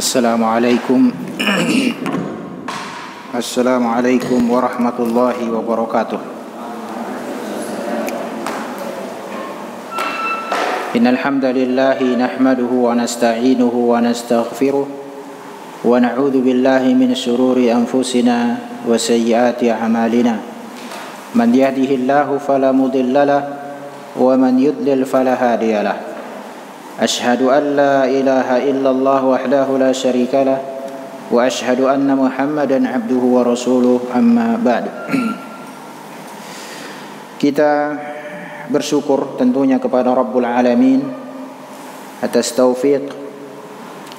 Assalamualaikum Assalamualaikum warahmatullahi wabarakatuh. Innal hamdalillah nahmaduhu wa nasta'inuhu wa nastaghfiruh wa na'udzu billahi min shururi anfusina wa sayyiati a'malina. Man yahdihillahu fala mudilla lahu wa man yudlil fala hadiya lahu. Ashhadu an la ilaha illallah wahdahu la syarika lah wa ashhadu anna Muhammadan abduhu wa rasuluh, amma ba'd. Kita bersyukur tentunya kepada Rabbul Alamin atas taufik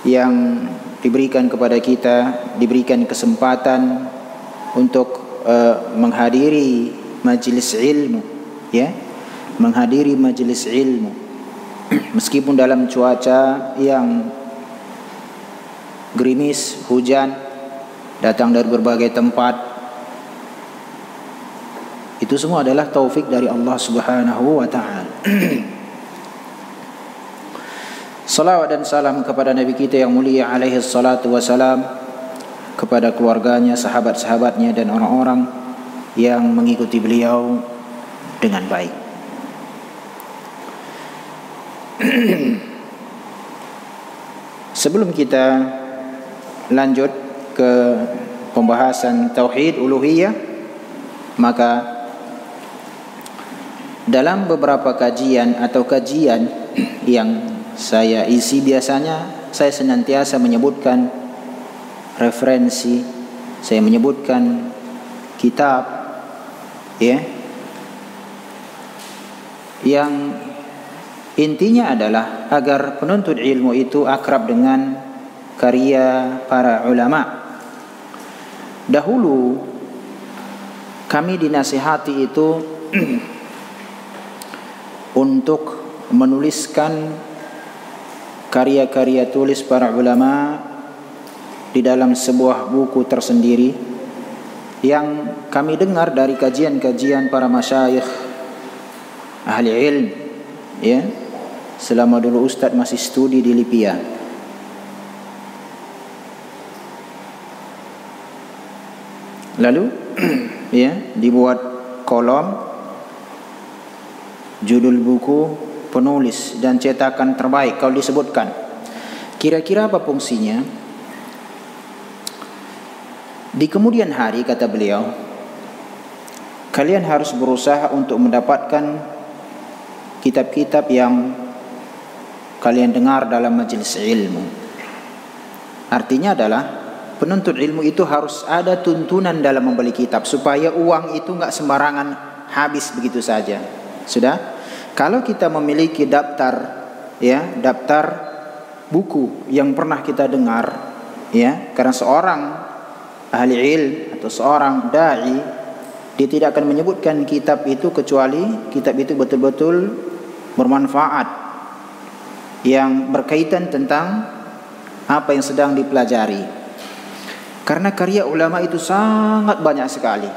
yang diberikan kepada kita, diberikan kesempatan untuk menghadiri majelis ilmu, ya, menghadiri majelis ilmu. Meskipun dalam cuaca yang gerimis, hujan, datang dari berbagai tempat, itu semua adalah taufik dari Allah Subhanahu wa ta'ala. Salawat dan salam kepada Nabi kita yang mulia alaihi salatu wassalam, kepada keluarganya, sahabat-sahabatnya, dan orang-orang yang mengikuti beliau dengan baik. Sebelum kita lanjut ke pembahasan tauhid uluhiyah, maka dalam beberapa kajian atau kajian yang saya isi, biasanya saya senantiasa menyebutkan referensi, saya menyebutkan kitab, ya, yang intinya adalah agar penuntut ilmu itu akrab dengan karya para ulama. Dahulu kami dinasihati itu untuk menuliskan karya-karya tulis para ulama di dalam sebuah buku tersendiri yang kami dengar dari kajian-kajian para masyayikh ahli ilm, ya, selama dulu Ustadz masih studi di Lipia. Lalu ya, dibuat kolom judul buku, penulis dan cetakan terbaik kalau disebutkan. Kira-kira apa fungsinya? Di kemudian hari, kata beliau, kalian harus berusaha untuk mendapatkan kitab-kitab yang kalian dengar dalam majelis ilmu. Artinya adalah penuntut ilmu itu harus ada tuntunan dalam membeli kitab, supaya uang itu enggak sembarangan habis begitu saja. Sudah? Kalau kita memiliki daftar, ya, daftar buku yang pernah kita dengar, ya, karena seorang ahli ilm atau seorang dai, dia tidak akan menyebutkan kitab itu kecuali kitab itu betul-betul bermanfaat, yang berkaitan tentang apa yang sedang dipelajari. Karena karya ulama itu sangat banyak sekali,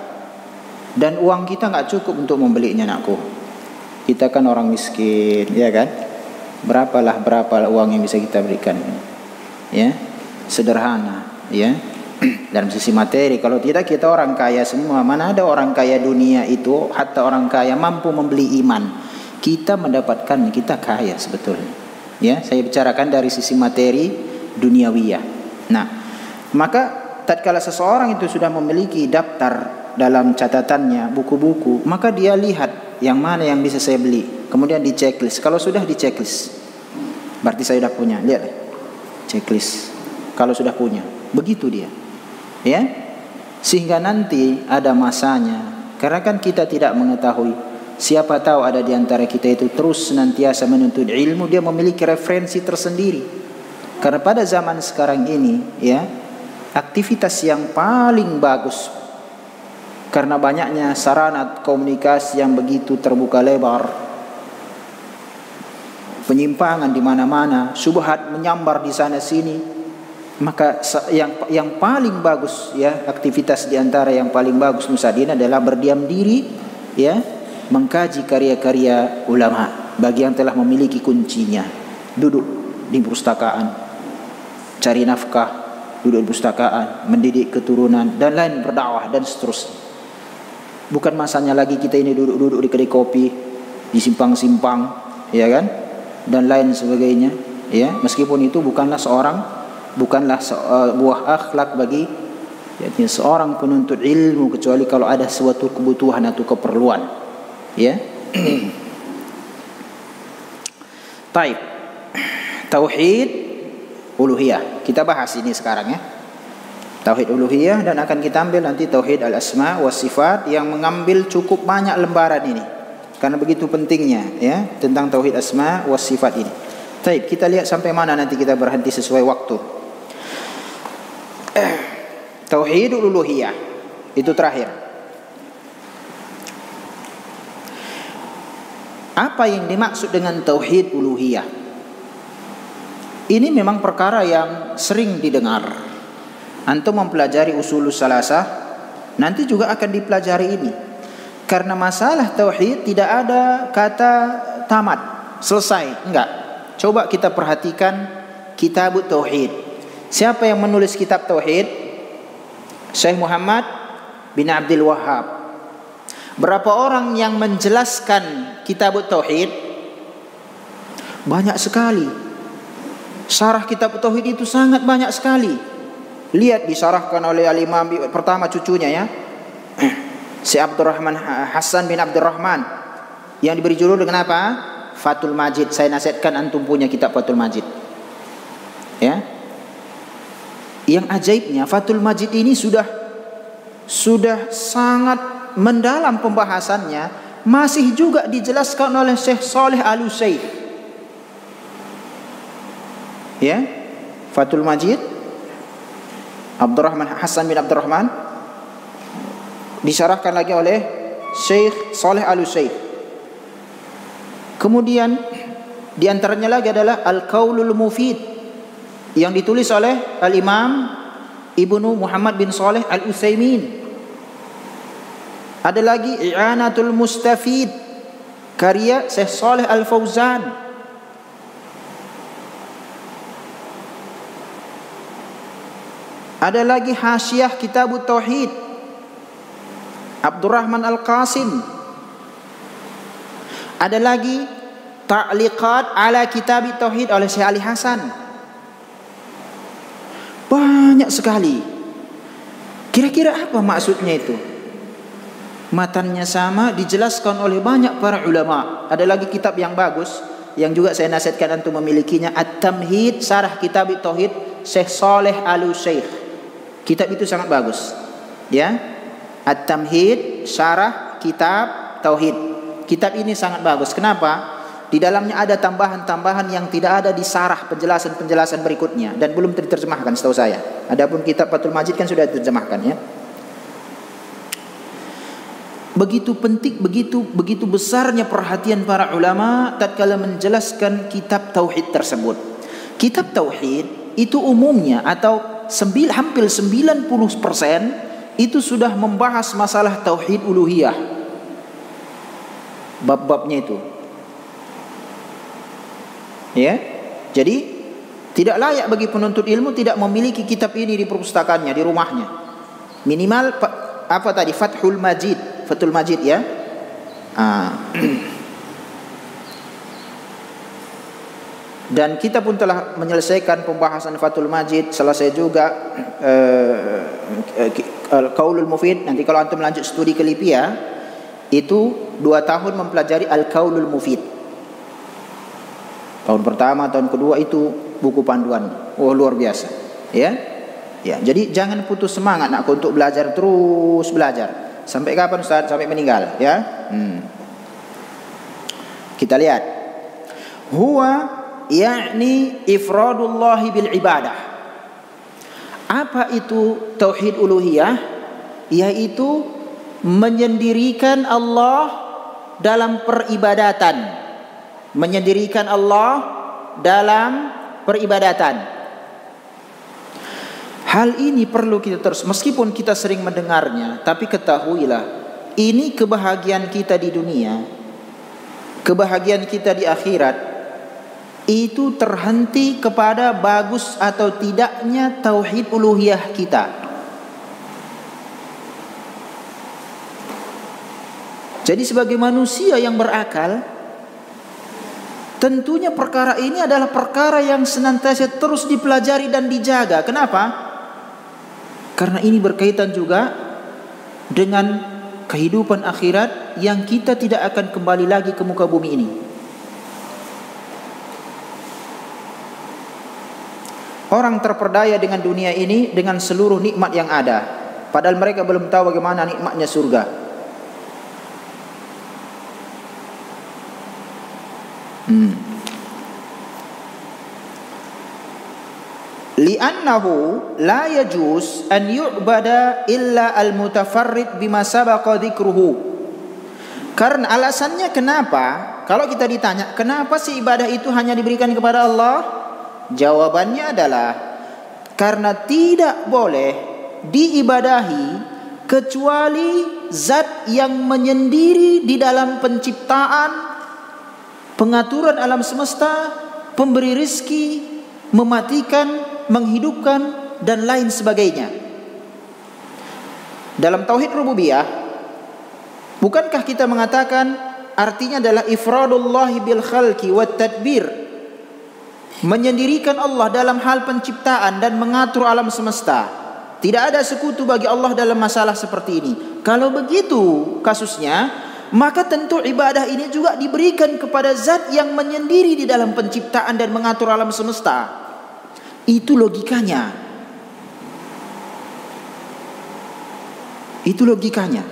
dan uang kita nggak cukup untuk membelinya, nakku. Kita kan orang miskin, ya kan? Berapa uang yang bisa kita berikan, ya? Sederhana, ya. Dalam sisi materi, kalau tidak kita orang kaya semua. Mana ada orang kaya dunia itu, hatta orang kaya mampu membeli iman. Kita mendapatkan, kita kaya sebetulnya, ya. Saya bicarakan dari sisi materi duniawiyah. Nah, maka tatkala seseorang itu sudah memiliki daftar dalam catatannya buku-buku, maka dia lihat yang mana yang bisa saya beli, kemudian di checklist. Kalau sudah di checklist, berarti saya sudah punya. Lihat checklist. Kalau sudah punya, begitu dia, ya. Sehingga nanti ada masanya, karena kan kita tidak mengetahui. Siapa tahu ada di antara kita itu terus senantiasa menuntut ilmu, dia memiliki referensi tersendiri. Karena pada zaman sekarang ini, ya, aktivitas yang paling bagus, karena banyaknya sarana komunikasi yang begitu terbuka lebar, penyimpangan di mana-mana, syubhat menyambar di sana sini, maka yang paling bagus, ya, aktivitas di antara yang paling bagus Nusadin adalah berdiam diri, ya, mengkaji karya-karya ulama bagi yang telah memiliki kuncinya. Duduk di perpustakaan, mencari nafkah, duduk di perpustakaan, mendidik keturunan dan lain, berdakwah dan seterusnya. Bukan masanya lagi kita ini duduk-duduk di kedai kopi, di simpang-simpang, ya kan, dan lain sebagainya, ya. Meskipun itu bukanlah buah akhlak bagi seorang penuntut ilmu, kecuali kalau ada suatu kebutuhan atau keperluan, ya. Taib. Tauhid uluhiyah. Kita bahas ini sekarang, ya. Tauhid uluhiyah, dan akan kita ambil nanti tauhid al-asma wa sifat yang mengambil cukup banyak lembaran ini. Karena begitu pentingnya, ya, tentang tauhid asma wa sifat ini. Taib, kita lihat sampai mana nanti kita berhenti sesuai waktu. Tauhid uluhiyah itu terakhir. Apa yang dimaksud dengan tauhid uluhiyah? Ini memang perkara yang sering didengar. Antum mempelajari usulus salasah, nanti juga akan dipelajari ini. Karena masalah tauhid tidak ada kata tamat, selesai, enggak. Coba kita perhatikan kitab tauhid. Siapa yang menulis kitab tauhid? Syekh Muhammad bin Abdul Wahhab. Berapa orang yang menjelaskan kitab tauhid? Banyak sekali. Syarah kitab tauhid itu sangat banyak sekali. Lihat, disarahkan oleh al-Imam pertama cucunya, ya, si Abdurrahman Hasan bin Abdurrahman, yang diberi judul dengan apa? Fathul Majid. Saya nasihatkan antum punya kitab Fathul Majid, ya. Yang ajaibnya Fathul Majid ini sudah sangat mendalam pembahasannya, masih juga dijelaskan oleh Syekh Saleh Al-Utsaimin, ya. Fathul Majid, Abdurrahman Hasan bin Abdurrahman, disyarahkan lagi oleh Syekh Saleh Al-Utsaimin. Kemudian di antaranya lagi adalah Al-Qaulul Mufid yang ditulis oleh Al-Imam Ibnu Muhammad bin Saleh Al-Utsaimin. Ada lagi I'anatul Mustafid, karya Syekh Saleh Al-Fauzan. Ada lagi Hasyiah Kitabut Tauhid Abdurrahman Al-Qasim. Ada lagi Ta'liqat ala Kitabit Tauhid oleh Syekh Ali Hasan. Banyak sekali. Kira-kira apa maksudnya itu? Matannya sama, dijelaskan oleh banyak para ulama. Ada lagi kitab yang bagus yang juga saya nasihatkan antum memilikinya, At-Tamhid Syarah Kitab Tauhid Syekh Saleh Al-Utsaimin. Kitab itu sangat bagus, ya. At-Tamhid Syarah Kitab Tauhid. Kitab ini sangat bagus. Kenapa? Di dalamnya ada tambahan-tambahan yang tidak ada di sarah penjelasan-penjelasan berikutnya dan belum diterjemahkan setahu saya. Adapun kitab Fathul Majid kan sudah diterjemahkan, ya. Begitu penting, begitu besarnya perhatian para ulama tatkala menjelaskan kitab tauhid tersebut. Kitab tauhid itu umumnya atau hampir 90% itu sudah membahas masalah tauhid uluhiyah. Bab-babnya itu, ya. Jadi tidak layak bagi penuntut ilmu tidak memiliki kitab ini di perpustakaannya, di rumahnya. Minimal apa tadi? Fathul Majid, ya. Dan kita pun telah menyelesaikan pembahasan Fathul Majid, selesai juga Qaulul Mufid. Nanti kalau antum lanjut studi ke Lipia, itu 2 tahun mempelajari Al-Qaulul Mufid. Tahun pertama, tahun kedua itu buku panduan. Oh, luar biasa, ya. Ya, jadi jangan putus semangat nak untuk belajar, terus belajar. Sampai kapan Ustaz? Sampai meninggal, ya. Kita lihat. Huwa yakni ifradullahi bil ibadah. Apa itu tauhid uluhiyah? Yaitu menyendirikan Allah dalam peribadatan. Menyendirikan Allah dalam peribadatan. Hal ini perlu kita terus, meskipun kita sering mendengarnya, tapi ketahuilah, ini kebahagiaan kita di dunia, kebahagiaan kita di akhirat, itu terhenti kepada bagus atau tidaknya tauhid uluhiyah kita. Jadi sebagai manusia yang berakal, tentunya perkara ini adalah perkara yang senantiasa terus dipelajari dan dijaga. Kenapa? Karena ini berkaitan juga dengan kehidupan akhirat yang kita tidak akan kembali lagi ke muka bumi ini. Orang terperdaya dengan dunia ini dengan seluruh nikmat yang ada, padahal mereka belum tahu bagaimana nikmatnya surga. Li'annahu la yajuz an yu'bada illa al-mutafarrid bima sabaqa dzikruhu. Karena alasannya kenapa? Kalau kita ditanya, kenapa sih ibadah itu hanya diberikan kepada Allah? Jawabannya adalah karena tidak boleh diibadahi kecuali zat yang menyendiri di dalam penciptaan, pengaturan alam semesta, pemberi rizki, mematikan, menghidupkan, dan lain sebagainya. Dalam tauhid rububiyah, bukankah kita mengatakan artinya adalah ifradullahi bil khalqi wat tadbir, menyendirikan Allah dalam hal penciptaan dan mengatur alam semesta. Tidak ada sekutu bagi Allah dalam masalah seperti ini. Kalau begitu kasusnya, maka tentu ibadah ini juga diberikan kepada zat yang menyendiri di dalam penciptaan dan mengatur alam semesta. Itu logikanya. Itu logikanya.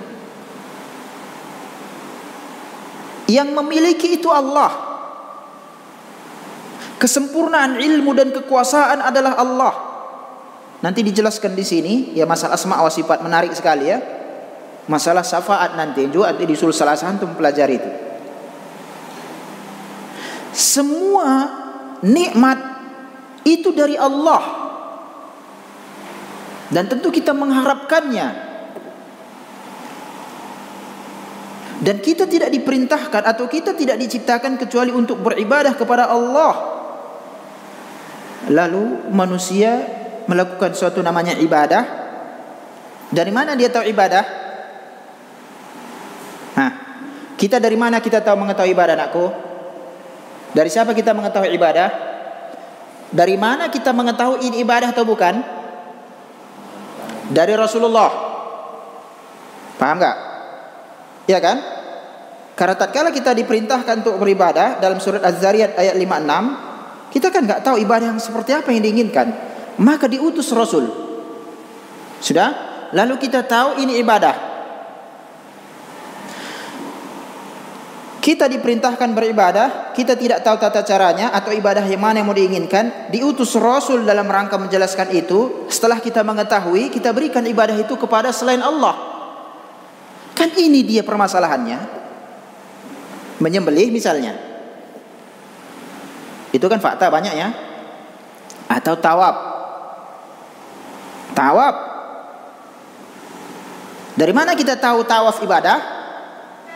Yang memiliki itu Allah. Kesempurnaan ilmu dan kekuasaan adalah Allah. Nanti dijelaskan di sini ya, masalah asma wa sifat menarik sekali ya. Masalah syafaat nanti juga disuruh salah satu mempelajari itu. Semua nikmat itu dari Allah, dan tentu kita mengharapkannya. Dan kita tidak diperintahkan atau kita tidak diciptakan kecuali untuk beribadah kepada Allah. Lalu manusia melakukan suatu namanya ibadah. Dari mana dia tahu ibadah? Kita dari mana kita tahu mengetahui ibadah, anakku? Dari siapa kita mengetahui ibadah? Dari mana kita mengetahui ini ibadah atau bukan? Dari Rasulullah. Paham enggak? Ya kan? Karena tatkala kita diperintahkan untuk beribadah dalam surat Az-Zariyat ayat 56, kita kan enggak tahu ibadah yang seperti apa yang diinginkan. Maka diutus Rasul. Sudah? Lalu kita tahu ini ibadah. Kita diperintahkan beribadah, kita tidak tahu tata caranya atau ibadah yang mana yang mau diinginkan. Diutus Rasul dalam rangka menjelaskan itu. Setelah kita mengetahui, kita berikan ibadah itu kepada selain Allah. Kan ini dia permasalahannya. Menyembelih misalnya, itu kan fakta banyak ya. Atau tawaf. Tawaf. Dari mana kita tahu tawaf ibadah?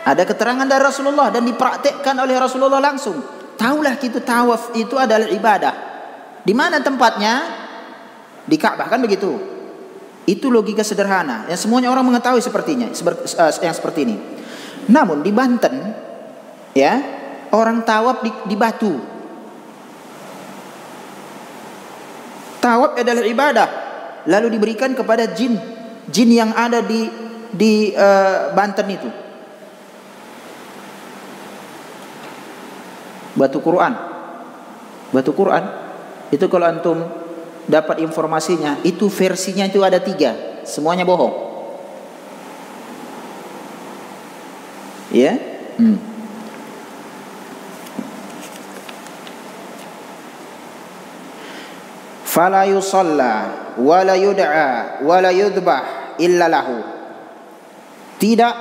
Ada keterangan dari Rasulullah dan dipraktekkan oleh Rasulullah langsung. Taulah kita tawaf itu adalah ibadah. Di mana tempatnya? Di Ka'bah, kan begitu. Itu logika sederhana yang semuanya orang mengetahui sepertinya, yang seperti ini. Namun di Banten ya, orang tawaf di batu. Tawaf adalah ibadah, lalu diberikan kepada jin yang ada di Banten itu. Batu Quran itu kalau antum dapat informasinya, itu versinya itu ada 3, semuanya bohong. Ya. Fala yusalla wala yud'a wala yudbah illa lahu. Tidak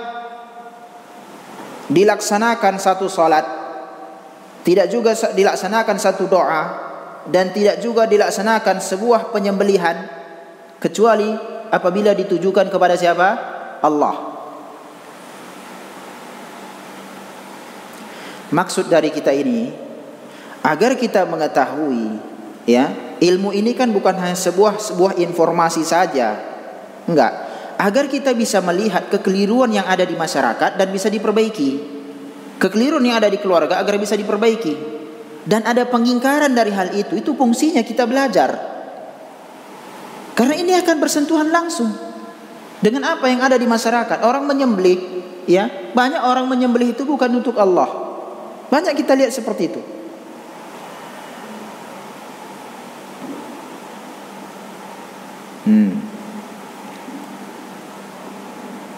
dilaksanakan satu salat, tidak juga dilaksanakan satu doa, dan tidak juga dilaksanakan sebuah penyembelihan kecuali apabila ditujukan kepada siapa? Allah. Maksud dari kita ini Agar kita mengetahui, ya, ilmu ini kan bukan hanya sebuah informasi saja. Enggak. Agar kita bisa melihat kekeliruan yang ada di masyarakat dan bisa diperbaiki. Kekeliruan yang ada di keluarga agar bisa diperbaiki. Dan ada pengingkaran dari hal itu fungsinya kita belajar. Karena ini akan bersentuhan langsung dengan apa yang ada di masyarakat. Orang menyembelih, ya, banyak orang menyembelih itu bukan untuk Allah. Banyak kita lihat seperti itu.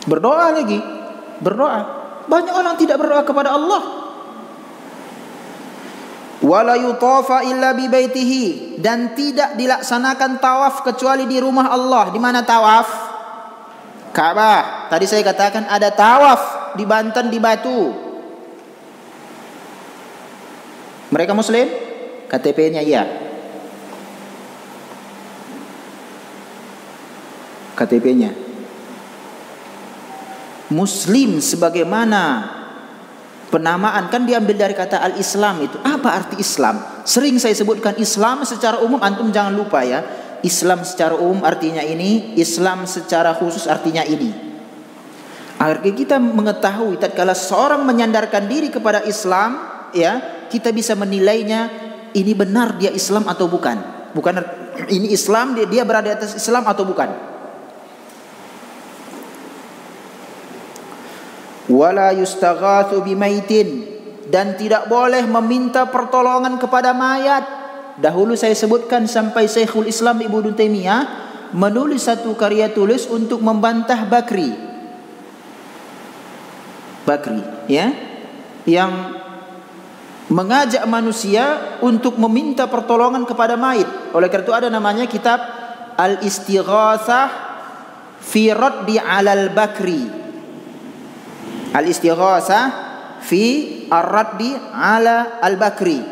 Berdoa lagi, berdoa. Banyak orang tidak berdoa kepada Allah. Wala yutafa illa bi baitihi, dan tidak dilaksanakan tawaf kecuali di rumah Allah. Di mana tawaf? Ka'bah. Tadi saya katakan ada tawaf di Banten di Batu. Mereka Muslim? KTP-nya iya. KTP-nya Muslim, sebagaimana penamaan kan diambil dari kata al-Islam itu. Apa arti Islam? Sering saya sebutkan Islam secara umum, antum jangan lupa ya. Islam secara umum artinya ini, Islam secara khusus artinya ini. Agar kita mengetahui tatkala seorang menyandarkan diri kepada Islam, ya, kita bisa menilainya ini benar dia Islam atau bukan. Bukan ini Islam, dia berada di atas Islam atau bukan. Wala yustaghatsu bimaitin, dan tidak boleh meminta pertolongan kepada mayat. Dahulu saya sebutkan sampai Syekhul Islam Ibnu Taimiyah menulis satu karya tulis untuk membantah Bakri, ya, yang mengajak manusia untuk meminta pertolongan kepada mayit. Oleh karena itu ada namanya kitab Al-Istighatsah fi Raddi 'alal Bakri. Al-Istighatsah fi ar-raddi 'ala al-Bakri.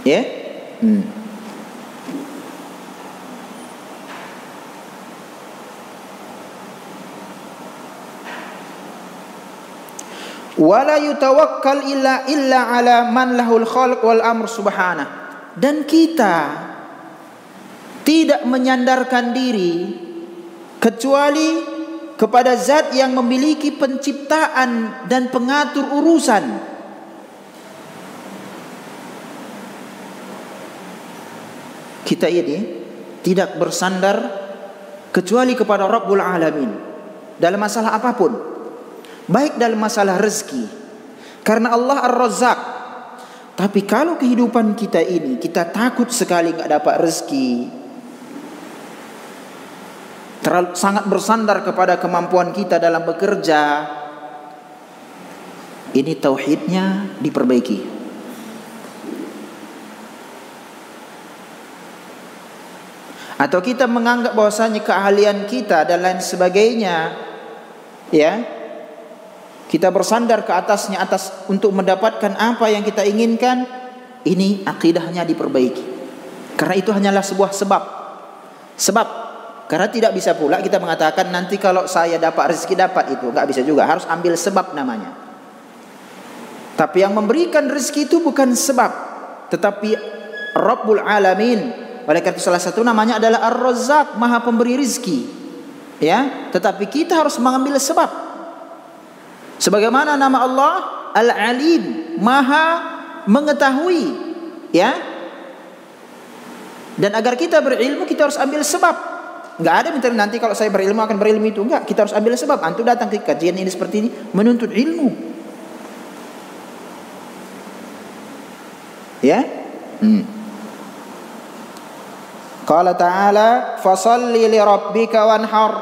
Ya? Wala yutawakkal illa ala man lahul khalq wal amr subhanah. Dan kita tidak menyandarkan diri kecuali kepada zat yang memiliki penciptaan dan pengatur urusan. Kita ini tidak bersandar kecuali kepada Rabbul Alamin dalam masalah apapun, baik dalam masalah rezeki, karena Allah Ar-Razzaq. Tapi kalau kehidupan kita ini kita takut sekali nggak dapat rezeki, sangat bersandar kepada kemampuan kita dalam bekerja, ini tauhidnya diperbaiki. Atau kita menganggap bahwasanya keahlian kita dan lain sebagainya, ya, kita bersandar ke atasnya untuk mendapatkan apa yang kita inginkan, ini akidahnya diperbaiki. Karena itu hanyalah sebuah sebab. Karena tidak bisa pula kita mengatakan nanti kalau saya dapat rezeki dapat itu, enggak bisa juga, harus ambil sebab namanya. Tapi yang memberikan rezeki itu bukan sebab, tetapi Rabbul Alamin. Oleh karena itu salah satu namanya adalah Ar-Razzaq, Maha Pemberi rezeki. Ya, tetapi kita harus mengambil sebab. Sebagaimana nama Allah Al-Alim, Maha mengetahui, ya. Dan agar kita berilmu kita harus ambil sebab. Enggak ada minta nanti kalau saya berilmu akan berilmu itu, enggak, kita harus ambil sebab. Antum datang ke kajian ini seperti ini menuntut ilmu. Ya? Qala ta'ala fasalli li rabbika wanhar,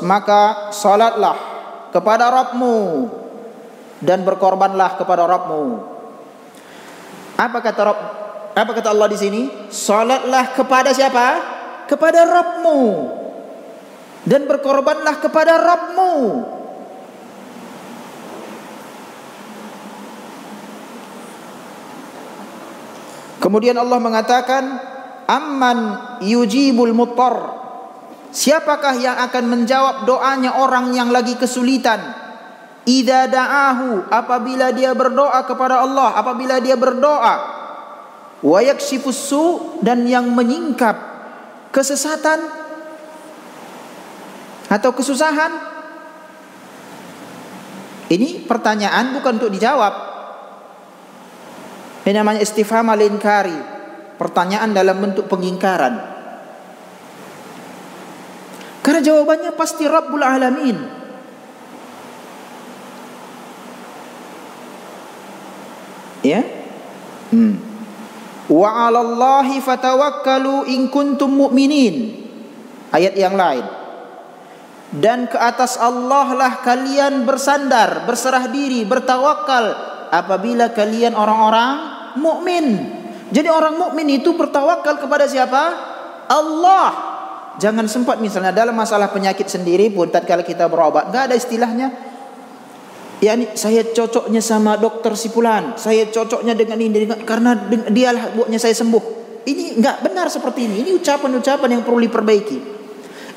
maka salatlah kepada Rabbmu dan berkorbanlah kepada Rabbmu. Apa kata Allah di sini? Salatlah kepada siapa? Kepada Rabbmu, dan berkorbanlah kepada Rabbmu. Kemudian Allah mengatakan amman yujibul muttar, Siapakah yang akan menjawab doanya orang yang lagi kesulitan? Idza da'ahu, apabila dia berdoa kepada Allah, apabila dia berdoa. Wa yakshifus su, dan yang menyingkap kesesatan atau kesusahan. Ini pertanyaan bukan untuk dijawab. Ini namanya istifham al-inkari, pertanyaan dalam bentuk pengingkaran. Karena jawabannya pasti Rabbul Alamin. Ya. Wa 'alallahi fatawakkalu in kuntum mu'minin. Ayat yang lain. Dan ke atas Allah lah kalian bersandar, berserah diri, bertawakal apabila kalian orang-orang mukmin. Jadi orang mukmin itu bertawakal kepada siapa? Allah. Jangan sempat misalnya dalam masalah penyakit sendiri pun tatkala kita berobat, enggak ada istilahnya ya saya cocoknya sama dokter si fulan, saya cocoknya dengan ini karena dialah buatnya saya sembuh. Ini enggak benar seperti ini. Ini ucapan-ucapan yang perlu diperbaiki.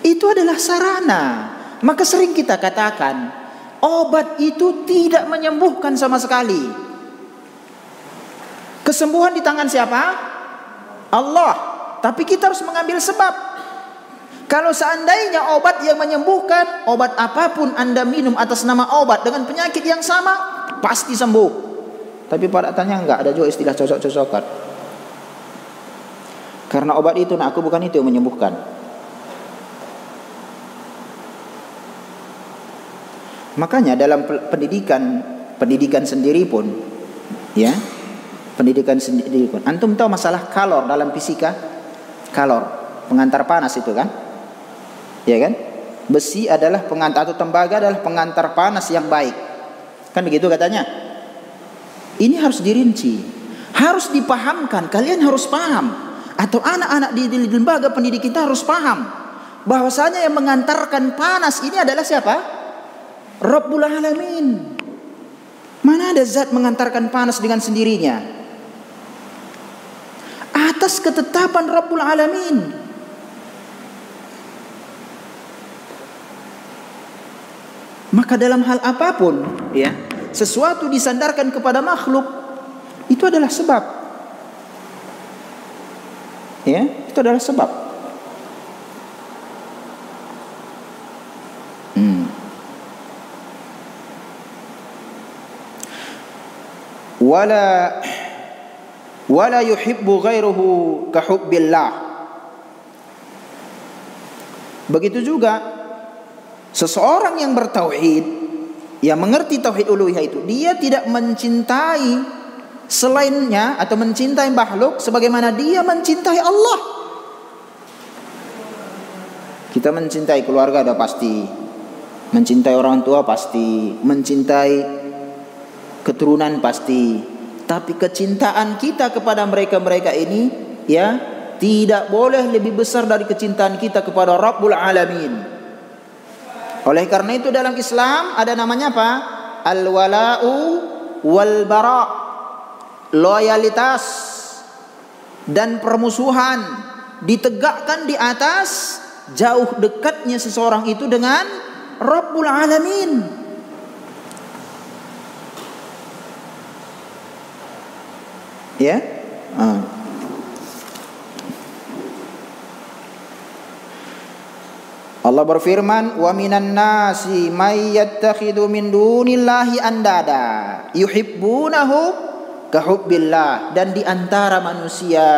Itu adalah sarana. Maka sering kita katakan obat itu tidak menyembuhkan sama sekali. Kesembuhan di tangan siapa? Allah. Tapi kita harus mengambil sebab. Kalau seandainya obat yang menyembuhkan, obat apapun Anda minum atas nama obat dengan penyakit yang sama, pasti sembuh. Tapi pada tanya enggak ada juga istilah cocok-cocokan. Karena obat itu, nah aku bukan itu yang menyembuhkan. Makanya dalam pendidikan sendiri pun, ya, pendidikan sendiri pun. Antum tahu masalah kalor dalam fisika? Kalor, pengantar panas itu kan? Ya kan? Besi adalah pengantar, atau tembaga adalah pengantar panas yang baik. Kan begitu katanya? Ini harus dirinci, harus dipahamkan. Kalian harus paham, atau anak-anak di lembaga pendidik kita harus paham bahwasanya yang mengantarkan panas ini adalah siapa? Rabbul Alamin. Mana ada zat mengantarkan panas dengan sendirinya? Atas ketetapan Rabbul Alamin. Maka dalam hal apapun, ya, sesuatu disandarkan kepada makhluk, itu adalah sebab. Ya, itu adalah sebab. Wala yuhibbu ghairuhu ka hubbillah. Begitu juga seseorang yang bertauhid, yang mengerti tauhid uluhiyah itu, dia tidak mencintai selainnya atau mencintai makhluk sebagaimana dia mencintai Allah. Kita mencintai keluarga ada pasti, mencintai orang tua pasti, mencintai keturunan pasti, tapi kecintaan kita kepada mereka-mereka ini, ya, tidak boleh lebih besar dari kecintaan kita kepada Rabbul Alamin. Oleh karena itu dalam Islam ada namanya apa? Al-wala'u wal bara'. Loyalitas dan permusuhan ditegakkan di atas jauh dekatnya seseorang itu dengan Rabbul Alamin. Ya? Allah berfirman, wa minan nasi may yattakhidhu min dunillahi andada yuhibbunahu ka hubbillah. Dan di antara manusia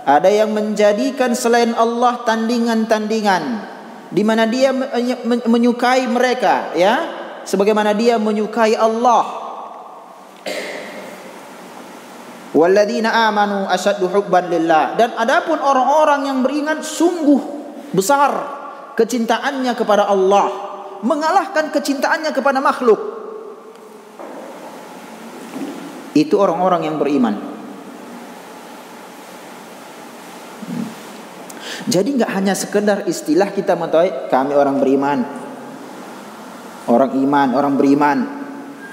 ada yang menjadikan selain Allah tandingan-tandingan, di mana dia menyukai mereka, ya, sebagaimana dia menyukai Allah. Walladzina amanu asyaddu hubban lillah. Dan adapun orang-orang yang beriman sungguh besar kecintaannya kepada Allah, mengalahkan kecintaannya kepada makhluk. Itu orang-orang yang beriman. Jadi enggak hanya sekedar istilah kita mengetahui kami orang beriman, orang iman, orang beriman.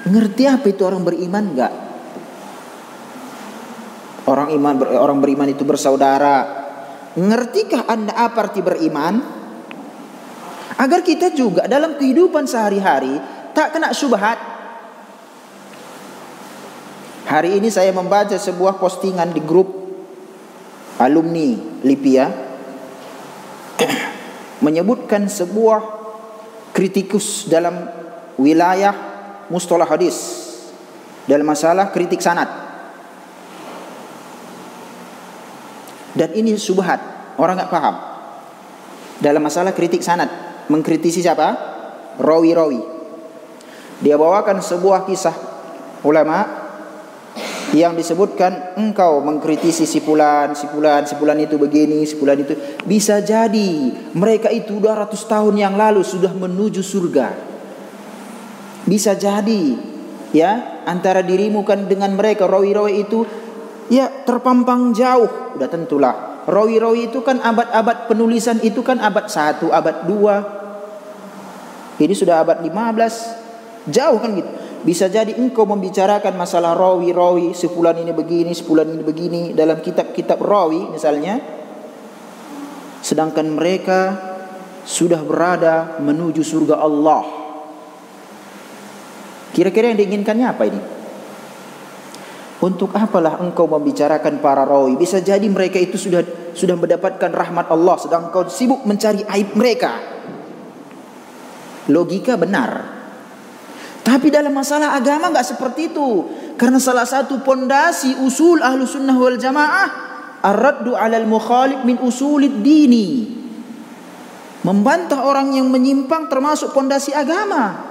Ngerti apa itu orang beriman enggak? Orang beriman itu bersaudara. Ngertikah Anda apa arti beriman? Agar kita juga dalam kehidupan sehari-hari tak kena syubhat. Hari ini saya membaca sebuah postingan di grup alumni LIPI menyebutkan sebuah kritikus dalam wilayah mustalah hadis dalam masalah kritik sanad. Dan ini syubhat, orang enggak paham. Dalam masalah kritik sanad, mengkritisi siapa? Rawi-rawi. Dia bawakan sebuah kisah ulama yang disebutkan engkau mengkritisi si fulan itu begini, si fulan itu. Bisa jadi mereka itu 200 tahun yang lalu sudah menuju surga. Bisa jadi ya, antara dirimu kan dengan mereka rawi-rawi itu ya terpampang jauh. Udah tentulah rawi-rawi itu kan abad-abad penulisan itu kan abad 1, abad 2. Ini sudah abad 15. Jauh kan gitu. Bisa jadi engkau membicarakan masalah rawi-rawi, sefulan ini begini, sefulan ini begini dalam kitab-kitab rawi misalnya, sedangkan mereka sudah berada menuju surga Allah. Kira-kira yang diinginkannya apa ini? Untuk apalah engkau membicarakan para rawi? Bisa jadi mereka itu sudah mendapatkan rahmat Allah, sedang engkau sibuk mencari aib mereka. Logika benar. Tapi dalam masalah agama enggak seperti itu. Karena salah satu pondasi usul ahlu sunnah wal jamaah, ar-raddu alal mukhalif min usulid dini. Membantah orang yang menyimpang termasuk pondasi agama.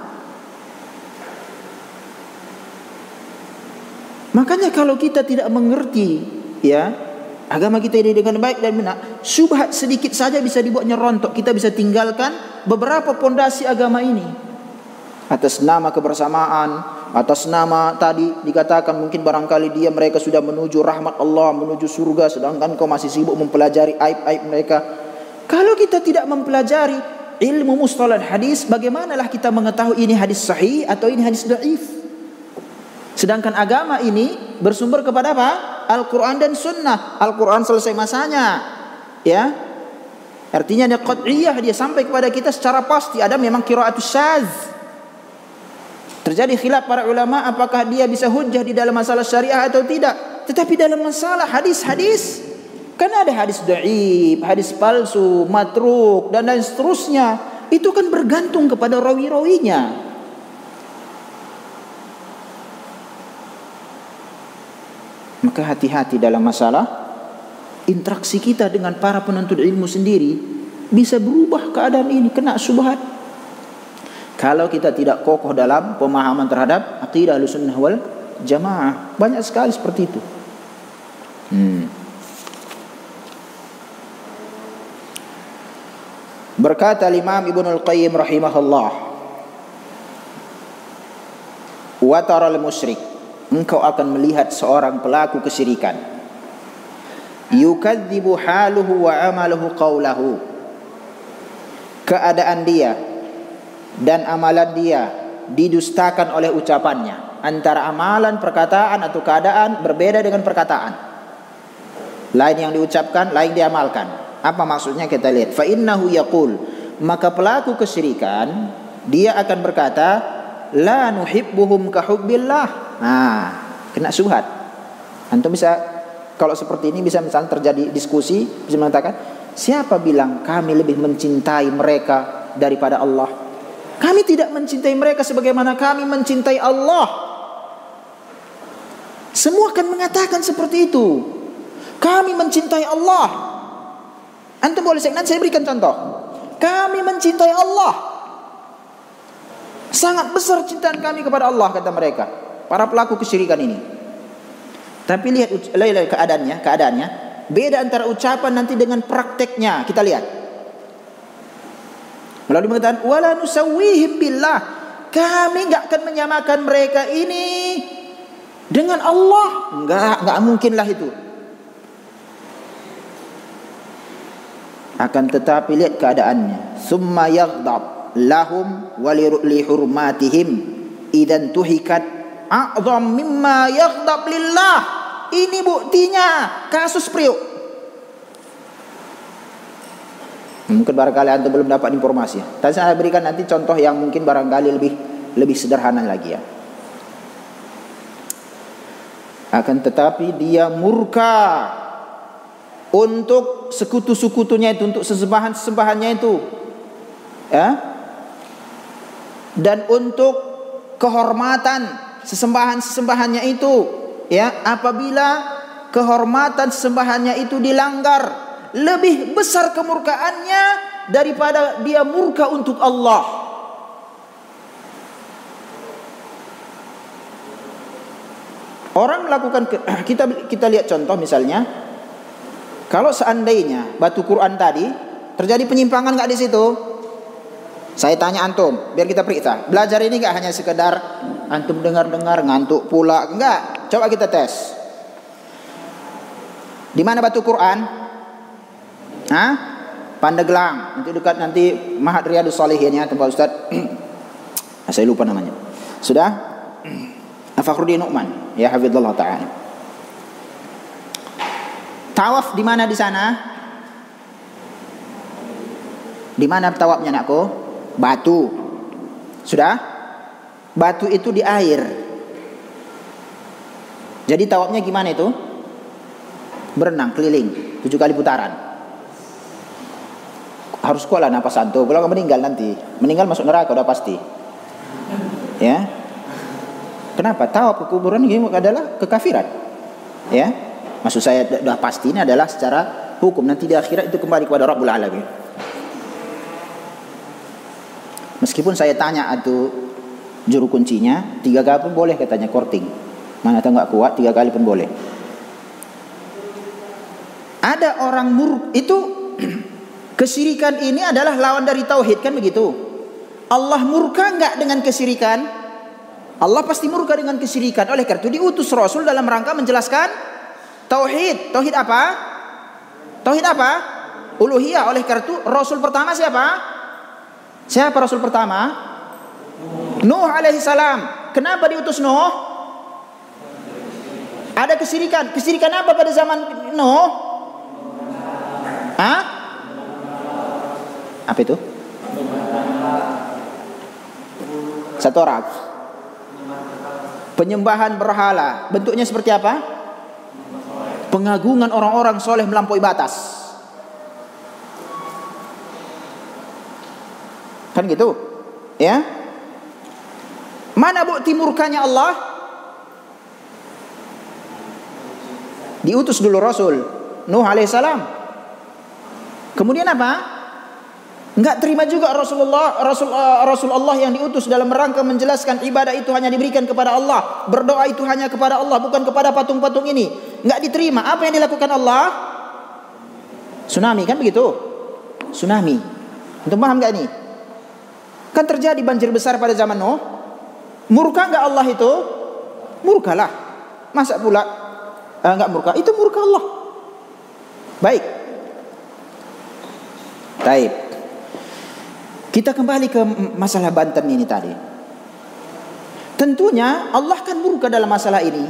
Makanya kalau kita tidak mengerti ya agama kita ini dengan baik dan benar, syubhat sedikit saja bisa dibuatnya rontok. Kita bisa tinggalkan beberapa pondasi agama ini. Atas nama kebersamaan, atas nama tadi dikatakan mungkin barangkali mereka sudah menuju rahmat Allah, menuju surga, sedangkan kau masih sibuk mempelajari aib-aib mereka. Kalau kita tidak mempelajari ilmu mustalah hadis, bagaimanalah kita mengetahui ini hadis sahih atau ini hadis dhaif? Sedangkan agama ini bersumber kepada apa? Al-Quran dan Sunnah. Al-Quran selesai masanya, ya. Artinya dia qat'iyah, dia sampai kepada kita secara pasti. Ada memang qiraatus syadz. Terjadi khilaf para ulama apakah dia bisa hujjah di dalam masalah syariah atau tidak. Tetapi dalam masalah hadis-hadis, kan ada hadis dhaif, hadis palsu, matruk dan lain seterusnya. Itu kan bergantung kepada rawi-rawinya. Maka hati-hati dalam masalah interaksi kita dengan para penuntut ilmu sendiri. Bisa berubah keadaan ini, kena syubhat. Kalau kita tidak kokoh dalam pemahaman terhadap akidah Ahlussunnah wal Jamaah, banyak sekali seperti itu. Berkata Imam Ibnul Qayyim rahimahullah, wa taral musyrik, engkau akan melihat seorang pelaku kesyirikan, yukadzibu haluhu wa amaluhu qawlahu, keadaan dia dan amalan dia didustakan oleh ucapannya. Antara amalan, perkataan atau keadaan berbeda dengan perkataan. Lain yang diucapkan, lain diamalkan. Apa maksudnya kita lihat. Fa innahu yaqul, maka pelaku kesyirikan dia akan berkata, la nuhibbuhum ka hubbillah. Nah, kena syubhat. Antum bisa kalau seperti ini bisa misalnya terjadi diskusi, bisa mengatakan, siapa bilang kami lebih mencintai mereka daripada Allah? Kami tidak mencintai mereka sebagaimana kami mencintai Allah. Semua akan mengatakan seperti itu. Kami mencintai Allah. Antum boleh nanti saya berikan contoh. Kami mencintai Allah. Sangat besar cintaan kami kepada Allah, kata mereka, para pelaku kesyirikan ini. Tapi lihat keadaannya beda antara ucapan nanti dengan prakteknya. Kita lihat. Lalu mengatakan wala nusawwihim billah, kami enggak akan menyamakan mereka ini dengan Allah. Enggak mungkinlah itu. Akan tetapi lihat keadaannya, summa yaghdab lahum wa li hurmatihim idan tuhikat a'zam mimma yaghdab lillah. Ini buktinya kasus Priok. Mungkin barangkali antum belum dapat informasi. Tapi saya berikan nanti contoh yang mungkin barangkali lebih sederhana lagi ya. Akan tetapi dia murka untuk sekutu-sekutunya itu, untuk sesembahan-sesembahannya itu, ya, dan untuk kehormatan sesembahan-sesembahannya itu, ya, apabila kehormatan sesembahannya itu dilanggar, lebih besar kemurkaannya daripada dia murka untuk Allah. Orang melakukan, kita lihat contoh misalnya, kalau seandainya batu Quran tadi terjadi penyimpangan nggak di situ, saya tanya antum, biar kita periksa. Belajar ini nggak hanya sekedar antum dengar-dengar ngantuk pula, enggak. Coba kita tes. Di mana batu Quran? Hah? Pandeglang, nanti dekat nanti Mahat Riyadus Shalihin ya, tempat Ustaz. Saya lupa namanya. Sudah? Fakhruddin Nu'man, ya hafizallahu taala. Tawaf di mana di sana? Di mana tawafnya anakku? Batu. Sudah? Batu itu di air. Jadi tawafnya gimana itu? Berenang keliling 7 kali putaran. Harus kuat lah napas antum. Kalau nggak meninggal nanti, meninggal masuk neraka udah pasti. Ya. Kenapa? Tawaf ke kuburan ini adalah kekafiran. Ya. Maksud saya sudah pasti ini adalah secara hukum, nanti di akhirat itu kembali kepada Rabbul Alamin. Meskipun saya tanya itu juru kuncinya 3 kali pun boleh katanya korting. Mana tahu nggak kuat 3 kali pun boleh. Ada orang itu kesyirikan ini adalah lawan dari tauhid, kan begitu? Allah murka enggak dengan kesyirikan? Allah pasti murka dengan kesyirikan. Oleh karena itu diutus Rasul dalam rangka menjelaskan tauhid. Tauhid apa? Tauhid apa? Uluhiyah. Oleh karena itu Rasul pertama siapa? Siapa Rasul pertama? Nuh alaihi salam. Kenapa diutus Nuh? Ada kesyirikan. Kesyirikan apa pada zaman Nuh? Hah? Apa itu? Satu orang. Penyembahan berhala. Bentuknya seperti apa? Pengagungan orang-orang soleh melampaui batas. Kan gitu? Ya. Mana bukti murkanya Allah? Diutus dulu Rasul Nuh alaihissalam. Kemudian apa? Enggak terima juga Rasulullah yang diutus dalam rangka menjelaskan ibadah itu hanya diberikan kepada Allah, berdoa itu hanya kepada Allah, bukan kepada patung-patung ini. Enggak diterima. Apa yang dilakukan Allah? Tsunami, kan begitu? Tsunami. Untuk paham enggak ini? Kan terjadi banjir besar pada zaman Nuh. Murka enggak Allah itu? Murkalah. Masa pula enggak murka? Itu murka Allah. Baik. Baik. Kita kembali ke masalah Banten ini tadi. Tentunya Allah kan murka dalam masalah ini.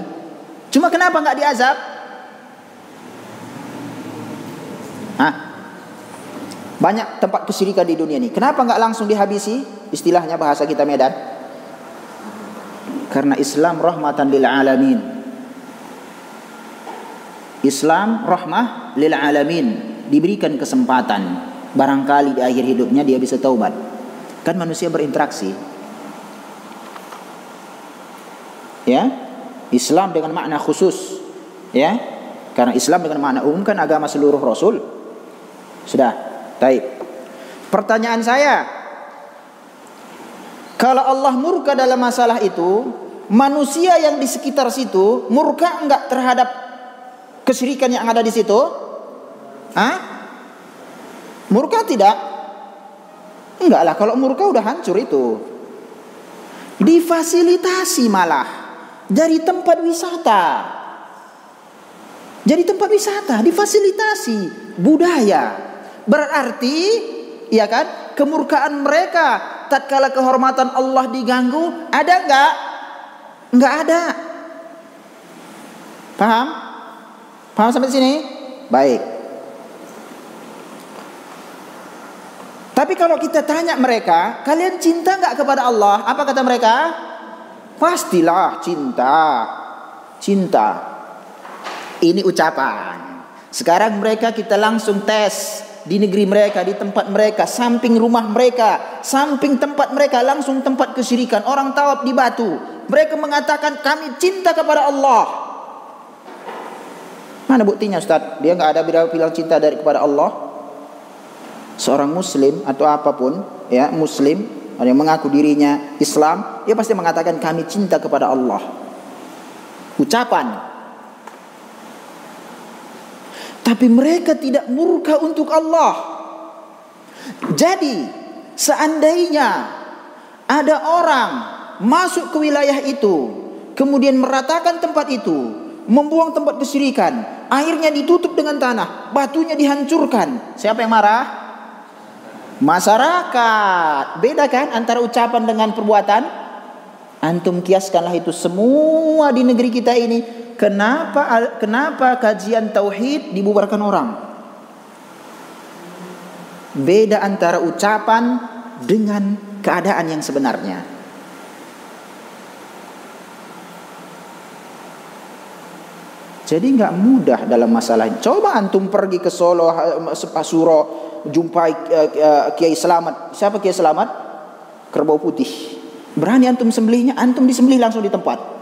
Cuma kenapa enggak diazab? Banyak tempat kesyirikan di dunia ini. Kenapa enggak langsung dihabisi? Istilahnya bahasa kita Medan. Karena Islam rahmatan lil alamin. Islam rahmah lil alamin. Diberikan kesempatan. Barangkali di akhir hidupnya dia bisa taubat. Kan manusia berinteraksi. Ya. Islam dengan makna khusus. Ya. Karena Islam dengan makna umum kan agama seluruh rasul. Sudah. Baik. Pertanyaan saya, kalau Allah murka dalam masalah itu, manusia yang di sekitar situ murka enggak terhadap kesyirikan yang ada di situ? Murka tidak? Enggak lah, kalau murka udah hancur itu. Difasilitasi malah dari tempat wisata. Jadi tempat wisata difasilitasi budaya. Berarti ya kan, kemurkaan mereka tatkala kehormatan Allah diganggu, ada enggak? Enggak ada. Paham? Paham sampai sini? Baik. Tapi kalau kita tanya mereka, kalian cinta nggak kepada Allah? Apa kata mereka? Pastilah cinta. Cinta. Ini ucapan. Sekarang mereka kita langsung tes di negeri mereka, di tempat mereka, samping rumah mereka, samping tempat mereka, langsung tempat kesyirikan. Orang tawaf di batu. Mereka mengatakan kami cinta kepada Allah. Mana buktinya Ustaz? Dia nggak ada bilang cinta kepada Allah. Seorang muslim atau apapun, ya, muslim yang mengaku dirinya Islam, dia pasti mengatakan kami cinta kepada Allah. Ucapan. Tapi mereka tidak murka untuk Allah. Jadi, seandainya ada orang masuk ke wilayah itu, kemudian meratakan tempat itu, membuang tempat kesyirikan, airnya ditutup dengan tanah, batunya dihancurkan, siapa yang marah? Masyarakat. Beda kan antara ucapan dengan perbuatan? Antum kiaskanlah itu semua di negeri kita ini. Kenapa kajian tauhid dibubarkan orang? Beda antara ucapan dengan keadaan yang sebenarnya. Jadi nggak mudah dalam masalah ini. Coba antum pergi ke Solo, Suro, jumpai Kiai Selamat. Siapa Kiai Selamat? Kerbau putih. Berani antum sembelihnya, antum disembelih langsung di tempat.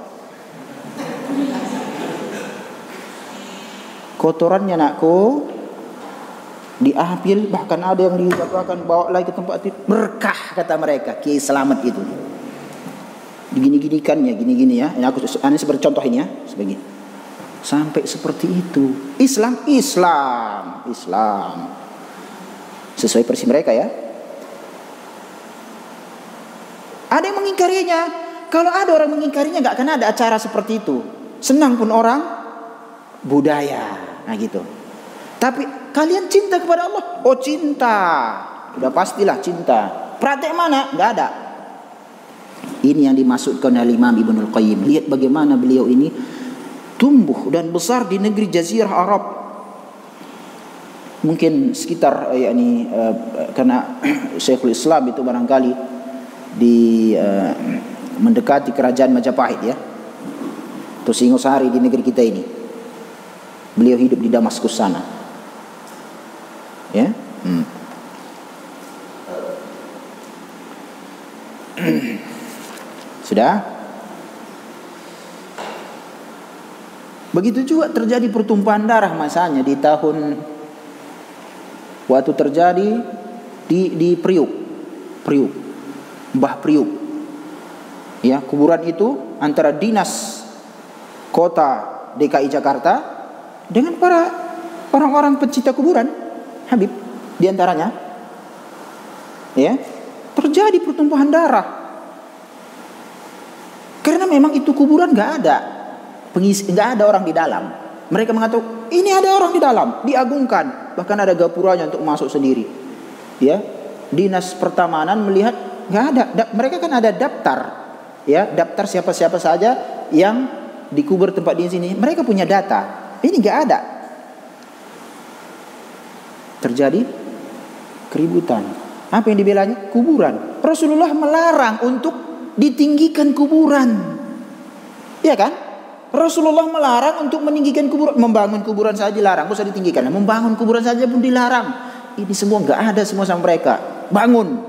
Kotorannya nakku diambil, bahkan ada yang dijatuhkan bawa lagi ke tempat itu. Berkah kata mereka Kiai Selamat itu. Digini-ginikannya, gini-gini ya. Ini aku seperti contoh ini ya, sebegini. Sampai seperti itu. Islam sesuai versi mereka ya. Ada yang mengingkarinya. Kalau ada orang mengingkarinya, nggak akan ada acara seperti itu. Senang pun orang budaya, nah gitu. Tapi kalian cinta kepada Allah? Oh cinta, udah pastilah cinta. Praktek mana? Nggak ada. Ini yang dimaksudkan oleh Imam Ibnul Qayyim. Lihat bagaimana beliau ini tumbuh dan besar di negeri Jazirah Arab. Mungkin sekitar karena Syekhul Islam itu barangkali mendekati kerajaan Majapahit ya, atau Singosari di negeri kita ini. Beliau hidup di Damaskus sana ya. Sudah. Begitu juga terjadi pertumpahan darah masanya di tahun waktu terjadi di Priuk, Mbah Priuk. Ya, kuburan itu antara dinas kota DKI Jakarta dengan para orang-orang pencinta kuburan, Habib di antaranya. Ya, terjadi pertumpahan darah. Karena memang itu kuburan nggak ada nggak ada orang di dalam. Mereka mengatakan ini ada orang di dalam, diagungkan, bahkan ada gapuranya untuk masuk sendiri. Ya, dinas pertamanan melihat nggak ada. Mereka kan ada daftar, ya, daftar siapa-siapa saja yang dikubur tempat di sini. Mereka punya data. Ini nggak ada. Terjadi keributan. Apa yang dibelanya? Kuburan. Rasulullah melarang untuk ditinggikan kuburan. Iya kan? Rasulullah melarang untuk meninggikan kuburan. Membangun kuburan saja dilarang, usah ditinggikan. Membangun kuburan saja pun dilarang. Ini semua nggak ada semua sama mereka. Bangun.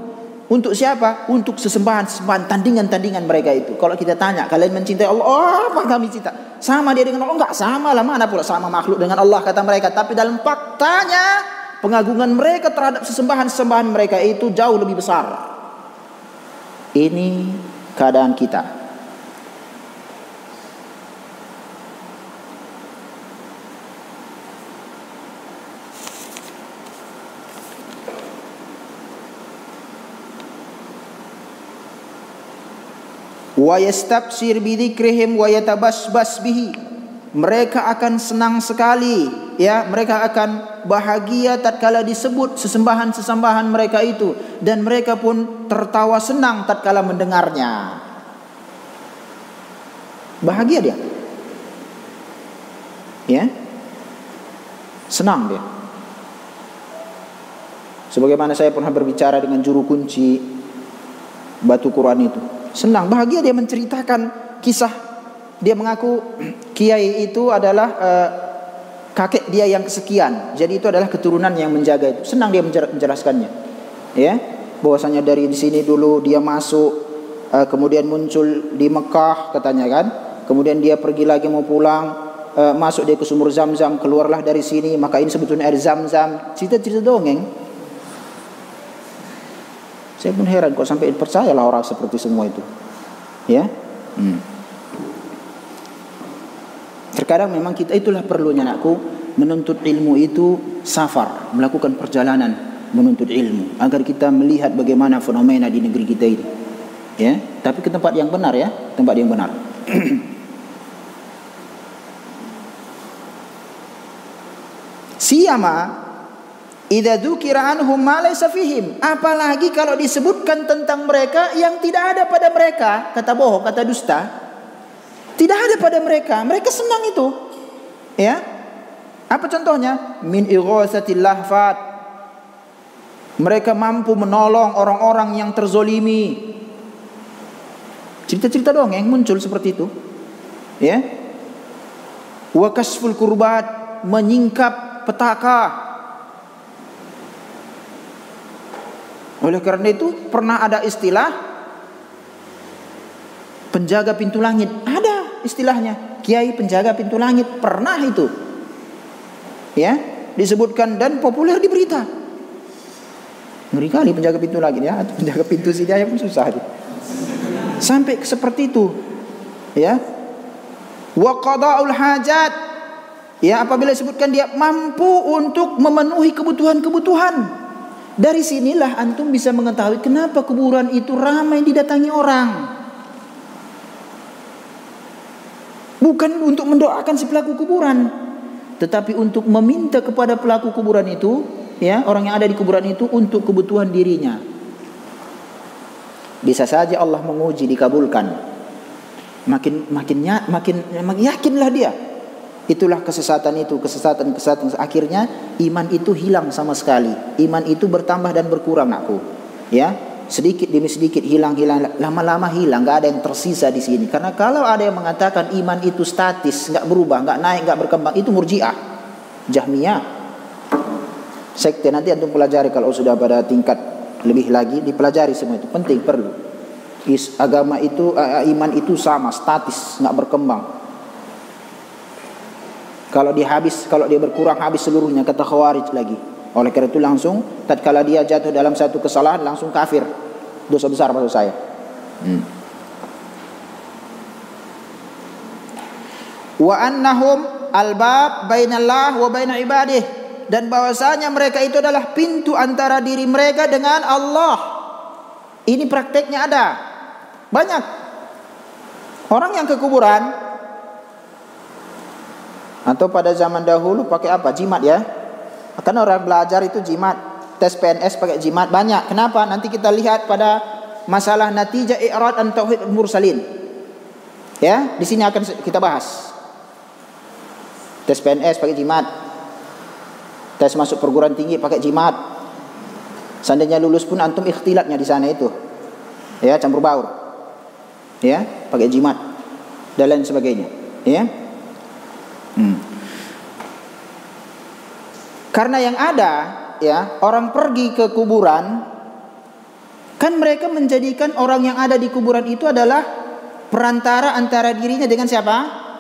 Untuk siapa? Untuk sesembahan tandingan-tandingan mereka itu. Kalau kita tanya, kalian mencintai Allah? Oh, apa kami cinta? Sama dia dengan Allah? Enggak sama lah. Mana pula sama makhluk dengan Allah kata mereka. Tapi dalam faktanya pengagungan mereka terhadap sesembahan mereka itu jauh lebih besar. Ini keadaan kita. Wa yastabshir bidzikrihim wa yatabasbas bihi. Mereka akan senang sekali, ya, mereka akan bahagia tatkala disebut sesembahan mereka itu, dan mereka pun tertawa senang tatkala mendengarnya. Bahagia dia. Ya. Senang dia. Sebagaimana saya pernah berbicara dengan juru kunci batu Quran itu. Senang, bahagia dia menceritakan kisah. Dia mengaku kiai itu adalah kakek dia yang kesekian. Jadi itu adalah keturunan yang menjaga itu. Senang dia menjelaskannya. Ya, bahwasanya dari di sini dulu dia masuk, kemudian muncul di Mekah katanya kan. Kemudian dia pergi lagi mau pulang, masuk dia ke sumur Zam-Zam, keluarlah dari sini, maka ini sebetulnya air Zam-Zam. Cerita-cerita dongeng. Saya pun heran kok sampai percayalah orang seperti semua itu. Ya. Terkadang memang kita itulah perlunya anakku, menuntut ilmu itu safar, melakukan perjalanan menuntut ilmu agar kita melihat bagaimana fenomena di negeri kita ini. Ya, tapi ke tempat yang benar ya, tempat yang benar. Siyama idza dzukira anhum ma laysa fihim, apalagi kalau disebutkan tentang mereka yang tidak ada pada mereka, kata bohong, kata dusta. Tidak ada pada mereka, mereka senang itu. Ya. Apa contohnya? Min ighasatil lahfat. Mereka mampu menolong orang-orang yang terzolimi. Cerita-cerita dongeng muncul seperti itu. Ya. Wa kasful kurbat, menyingkap petaka. Oleh karena itu pernah ada istilah penjaga pintu langit. Ada istilahnya, kiai penjaga pintu langit, pernah itu. Ya, disebutkan dan populer di berita. Ngeri kali penjaga pintu langit ya, penjaga pintu hidayah pun susah dia. Sampai seperti itu. Ya. Wa qada'ul hajat. Ya, apabila disebutkan dia mampu untuk memenuhi kebutuhan-kebutuhan. Dari sinilah antum bisa mengetahui kenapa kuburan itu ramai didatangi orang. Bukan untuk mendoakan si pelaku kuburan, tetapi untuk meminta kepada pelaku kuburan itu, ya, orang yang ada di kuburan itu untuk kebutuhan dirinya. Bisa saja Allah menguji, dikabulkan. Makin yakinlah dia. Itulah kesesatan itu, kesesatan. Akhirnya iman itu hilang sama sekali. Iman itu bertambah dan berkurang, aku. Ya, sedikit demi sedikit hilang, lama-lama hilang, nggak ada yang tersisa di sini. Karena kalau ada yang mengatakan iman itu statis, nggak berubah, nggak naik, nggak berkembang, itu Murji'ah, Jahmiyah, sekte. Nanti antum pelajari kalau sudah pada tingkat lebih lagi, dipelajari semua itu, penting, perlu. Agama itu, iman itu sama, statis, nggak berkembang. Kalau dia berkurang habis seluruhnya, kata Khawarij lagi. Oleh karena itu langsung tatkala dia jatuh dalam satu kesalahan langsung kafir. Dosa besar maksud saya. Wa annahum albab bainallah wa baina ibadih, dan bahwasanya mereka itu adalah pintu antara diri mereka dengan Allah. Ini prakteknya ada. Banyak orang yang ke kuburan, atau pada zaman dahulu pakai apa? Jimat ya. Karena orang belajar itu jimat, tes PNS pakai jimat banyak. Kenapa? Nanti kita lihat pada masalah natijah i'rad an tauhid mursalin. Ya, di sini akan kita bahas. Tes PNS pakai jimat. Tes masuk perguruan tinggi pakai jimat. Seandainya lulus pun antum ikhtilatnya di sana itu. Ya, campur baur. Ya, pakai jimat dan lain sebagainya. Ya. Karena yang ada, ya, orang pergi ke kuburan, kan mereka menjadikan orang yang ada di kuburan itu adalah perantara antara dirinya dengan siapa?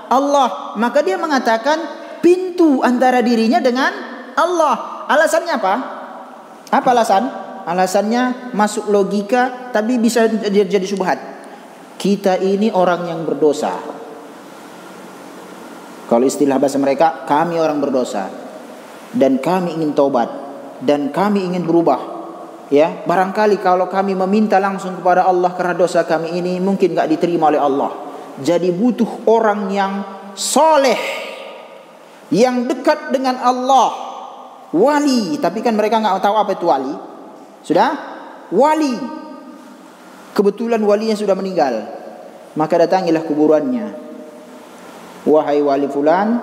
Allah. Maka dia mengatakan pintu antara dirinya dengan Allah. Alasannya apa? Apa alasan? Alasannya masuk logika, tapi bisa jadi syubhat. Kita ini orang yang berdosa. Kalau istilah bahasa mereka, kami orang berdosa dan kami ingin taubat dan kami ingin berubah. Ya, barangkali kalau kami meminta langsung kepada Allah karena dosa kami ini mungkin enggak diterima oleh Allah. Jadi butuh orang yang soleh, yang dekat dengan Allah, wali. Tapi kan mereka enggak tahu apa itu wali. Sudah? Wali. Kebetulan walinya sudah meninggal. Maka datangilah kuburannya. Wahai wali fulan,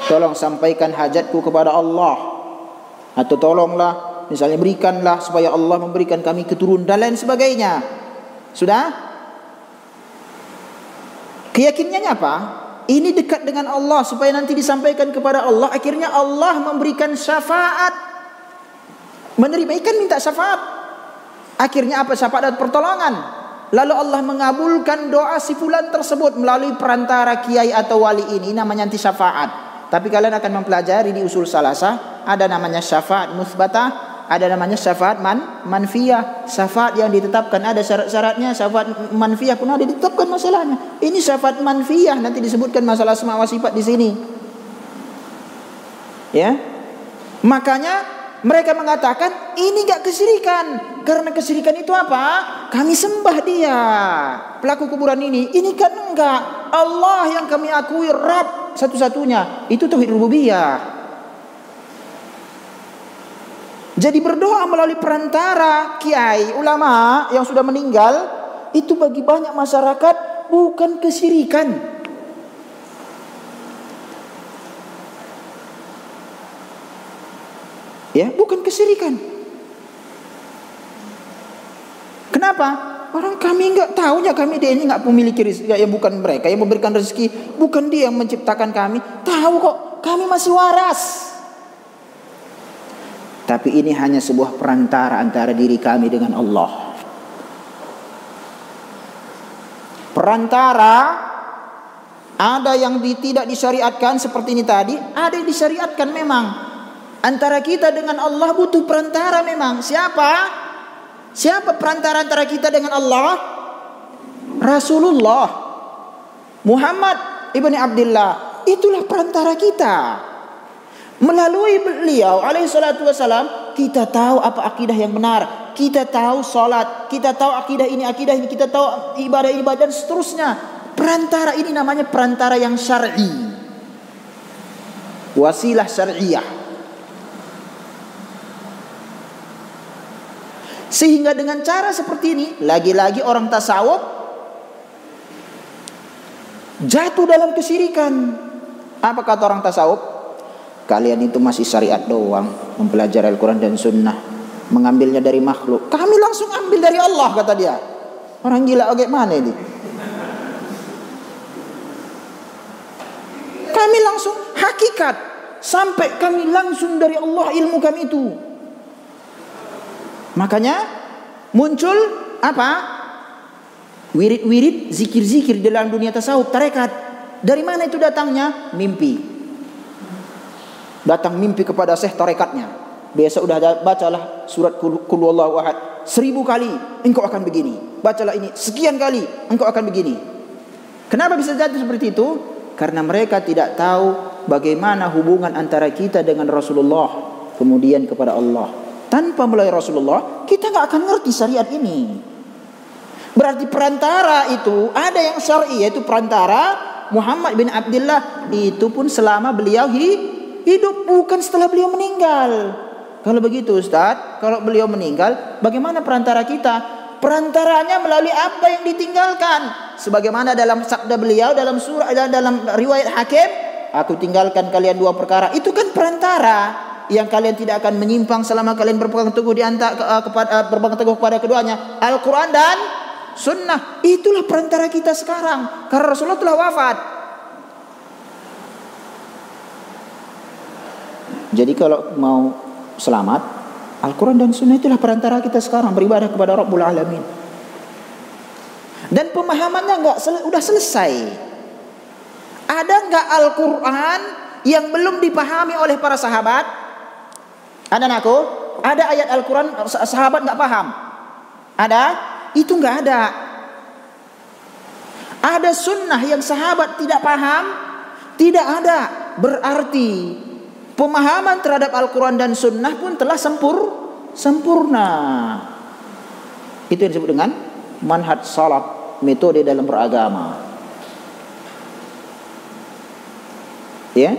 tolong sampaikan hajatku kepada Allah, atau tolonglah misalnya berikanlah supaya Allah memberikan kami keturunan dan lain sebagainya. Sudah? Keyakinannya apa? Ini dekat dengan Allah supaya nanti disampaikan kepada Allah. Akhirnya Allah memberikan syafaat. Menerima ikan minta syafaat. Akhirnya apa? Syafaat dan pertolongan. Lalu Allah mengabulkan doa si fulan tersebut melalui perantara kiai atau wali ini, namanya nanti syafaat. Tapi kalian akan mempelajari di usul salasah, ada namanya syafaat musbatah, ada namanya syafaat manfiyah. Syafaat yang ditetapkan ada syarat-syaratnya, syafaat manfiyah pun ada ditetapkan masalahnya. Ini syafaat manfiyah, nanti disebutkan masalah asma wa sifat di sini. Ya. Makanya mereka mengatakan ini enggak kesyirikan. Karena kesyirikan itu apa? Kami sembah dia, pelaku kuburan ini. Ini kan enggak. Allah yang kami akui Rabb satu-satunya. Itu tauhid rububiyah. Jadi berdoa melalui perantara kiai, ulama yang sudah meninggal, itu bagi banyak masyarakat bukan kesyirikan. Ya, bukan kesyirikan. Kenapa? Orang kami enggak tahunya, kami dia ini enggak memiliki rezeki, ya bukan mereka yang memberikan rezeki, bukan dia yang menciptakan kami. Tahu kok, kami masih waras. Tapi ini hanya sebuah perantara antara diri kami dengan Allah. Perantara ada yang tidak disyariatkan seperti ini tadi, ada yang disyariatkan memang. Antara kita dengan Allah butuh perantara memang. Siapa? Siapa perantara antara kita dengan Allah? Rasulullah Muhammad ibni Abdullah. Itulah perantara kita. Melalui beliau alaihi salatu wasalam, kita tahu apa akidah yang benar. Kita tahu salat, kita tahu akidah ini, kita tahu ibadah dan seterusnya. Perantara ini namanya perantara yang syar'i. Wasilah syar'iyah. Sehingga dengan cara seperti ini, lagi-lagi orang tasawuf jatuh dalam kesyirikan. Apa kata orang tasawuf? Kalian itu masih syariat doang, mempelajari Al-Quran dan Sunnah, mengambilnya dari makhluk. Kami langsung ambil dari Allah, kata dia. Orang gila bagaimana ini? Kami langsung hakikat, sampai kami langsung dari Allah ilmu kami itu. Makanya muncul apa? Wirid-wirid, zikir-zikir dalam dunia tasawuf, tarekat. Dari mana itu datangnya? Mimpi. Datang mimpi kepada syekh tarekatnya. Biasa udah bacalah surat Qul Huwallahu Ahad 1000 kali, engkau akan begini. Bacalah ini sekian kali, engkau akan begini. Kenapa bisa jatuh seperti itu? Karena mereka tidak tahu bagaimana hubungan antara kita dengan Rasulullah, kemudian kepada Allah. Tanpa melalui Rasulullah, kita nggak akan ngerti syariat ini. Berarti perantara itu ada yang syar'i, yaitu perantara Muhammad bin Abdullah. Itu pun selama beliau hidup, bukan setelah beliau meninggal. Kalau begitu Ustaz, kalau beliau meninggal, bagaimana perantara kita? Perantaranya melalui apa yang ditinggalkan. Sebagaimana dalam sabda beliau dalam surah, dalam riwayat Hakim, aku tinggalkan kalian 2 perkara. Itu kan perantara yang kalian tidak akan menyimpang selama kalian berpegang teguh berpegang teguh kepada keduanya, Al-Quran dan Sunnah. Itulah perantara kita sekarang, karena Rasulullah telah wafat. Jadi kalau mau selamat, Al-Quran dan Sunnah itulah perantara kita sekarang beribadah kepada Rabbul Alamin. Dan pemahamannya udah selesai. Ada enggak Al-Quran yang belum dipahami oleh para sahabat? Ada nakku? Ada ayat Al-Quran sahabat enggak paham? Ada? Itu enggak ada. Ada sunnah yang sahabat tidak paham? Tidak ada. Berarti pemahaman terhadap Al-Quran dan Sunnah pun telah sempurna. Itu yang disebut dengan manhaj salaf, metode dalam beragama. Ya.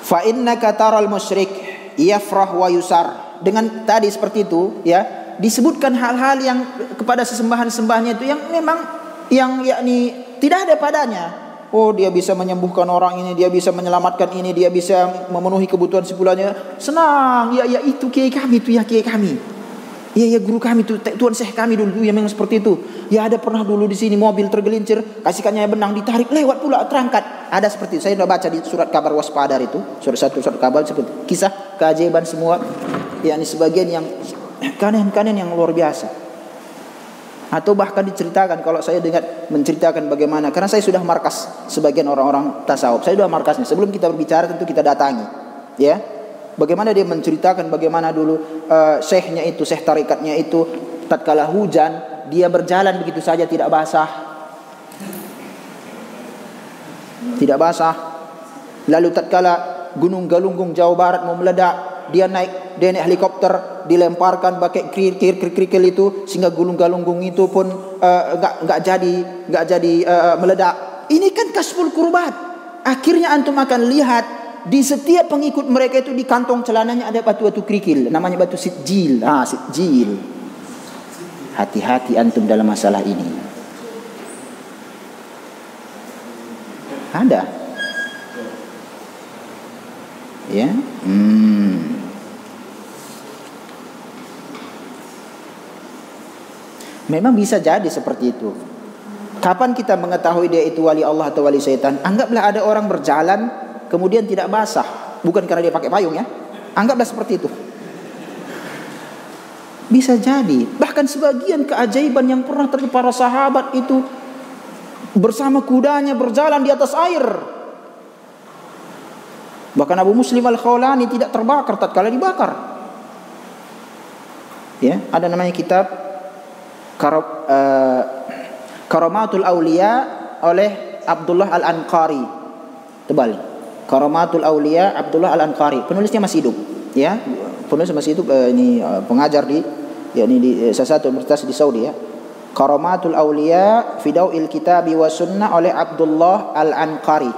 Fa innaka taral musyrik yafrah wa yusar. Dengan tadi seperti itu, ya. disebutkan hal-hal yang kepada sesembahan-sembahnya itu yang memang yang yakni tidak ada padanya. Oh, dia bisa menyembuhkan orang ini, dia bisa menyelamatkan ini, dia bisa memenuhi kebutuhan sebulannya. Senang, ya itu kiai kami itu, ya kiai kami. Ya guru kami itu, tuan syekh kami dulu yang memang seperti itu. Ya ada pernah dulu di sini mobil tergelincir, kasihkannya benang ditarik lewat pula terangkat. Ada seperti itu. Saya sudah baca di surat kabar waspada itu, surat kabar seperti kisah keajaiban semua. Yakni sebagian yang kanen-kanen yang luar biasa. Atau bahkan diceritakan, kalau saya dengar menceritakan bagaimana, karena saya sudah markas sebagian orang-orang tasawuf, saya sudah markasnya. Sebelum kita berbicara tentu kita datangi, ya. Bagaimana dia menceritakan bagaimana dulu syekhnya itu, syekh tarikatnya itu, tatkala hujan dia berjalan begitu saja tidak basah, Lalu tatkala Gunung Galunggung Jawa Barat mau meledak, dia naik helikopter, dilemparkan pakai kerikil itu sehingga Gunung Galunggung itu pun enggak jadi meledak. Ini kan kasful kurbat. Akhirnya antum akan lihat di setiap pengikut mereka itu di kantong celananya ada batu-batu kerikil, namanya batu sitjil. Sitjil. Hati-hati antum dalam masalah ini. Ada. Ya. Memang bisa jadi seperti itu. Kapan kita mengetahui dia itu wali Allah atau wali syaitan? Anggaplah ada orang berjalan kemudian tidak basah, bukan karena dia pakai payung ya. Anggaplah seperti itu. Bisa jadi. Bahkan sebagian keajaiban yang pernah terjadi para sahabat itu bersama kudanya berjalan di atas air. Bahkan Abu Muslim Al-Khawlani tidak terbakar tatkala dibakar. Ya, ada namanya kitab Karamatul Auliya oleh Abdullah Al-Anqari. Tebal. Karamatul Auliya Abdullah Al-Anqari. Penulisnya masih hidup, ya. Penulisnya masih hidup, ini pengajar di salah satu universitas di Saudi ya. Karamatul Auliya fi Daw'il Kitabi wa Sunnah oleh Abdullah Al-Anqari,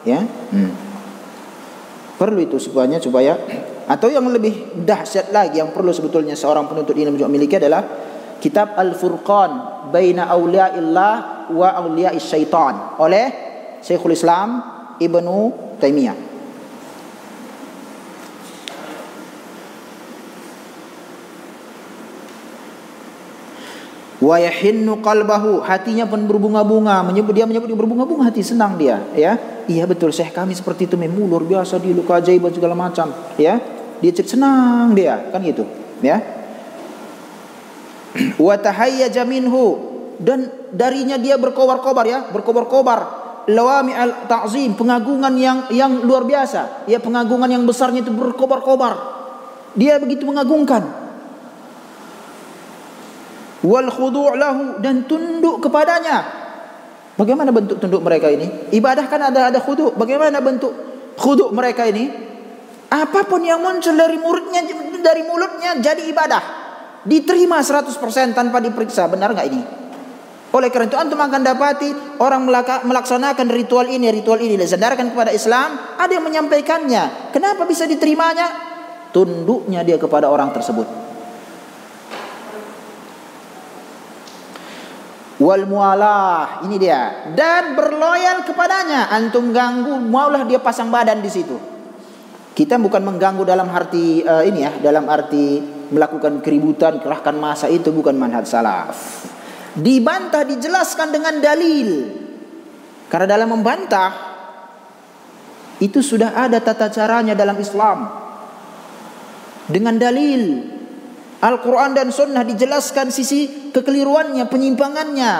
ya. Perlu itu supaya atau yang lebih dahsyat lagi yang perlu sebetulnya seorang penuntut ilmu juga miliki adalah kitab Al-Furqan Baina Awliyaillah wa Awliya'is Syaitan oleh Syekhul Islam Ibnu Taimiyah. Wa yahinnu qalbahu, hatinya pun berbunga-bunga, dia menyebut berbunga-bunga hati, senang dia, ya. Iya betul, syekh kami seperti itu, memang luar biasa dia, luka ajaib segala macam, ya. Dia senang dia, kan gitu, ya. Wa tahayyaja minhu, dan darinya dia berkobar-kobar ya, lawami al-ta'zim, pengagungan yang luar biasa, ya, pengagungan yang besarnya itu berkobar-kobar. Dia begitu mengagungkan. Wal khudu' lahu, dan tunduk kepadanya. Bagaimana bentuk tunduk mereka ini? Ibadah kan ada khudu'. Bagaimana bentuk khudu' mereka ini? Apapun yang muncul dari mulutnya jadi ibadah. Diterima 100% tanpa diperiksa, benar enggak ini? Oleh karena itu antum akan dapati orang melaksanakan ritual ini disandarkan kepada Islam, ada yang menyampaikannya. Kenapa bisa diterimanya? Tunduknya dia kepada orang tersebut. Wal mualah, ini dia, dan berloyal kepadanya. Antum ganggu, maulah dia pasang badan di situ. Kita bukan mengganggu dalam arti dalam arti melakukan keributan, kerahkan massa, itu bukan manhaj salaf. Dibantah, dijelaskan dengan dalil. Karena dalam membantah itu sudah ada tata caranya dalam Islam. Dengan dalil Al-Quran dan Sunnah dijelaskan sisi kekeliruannya, penyimpangannya.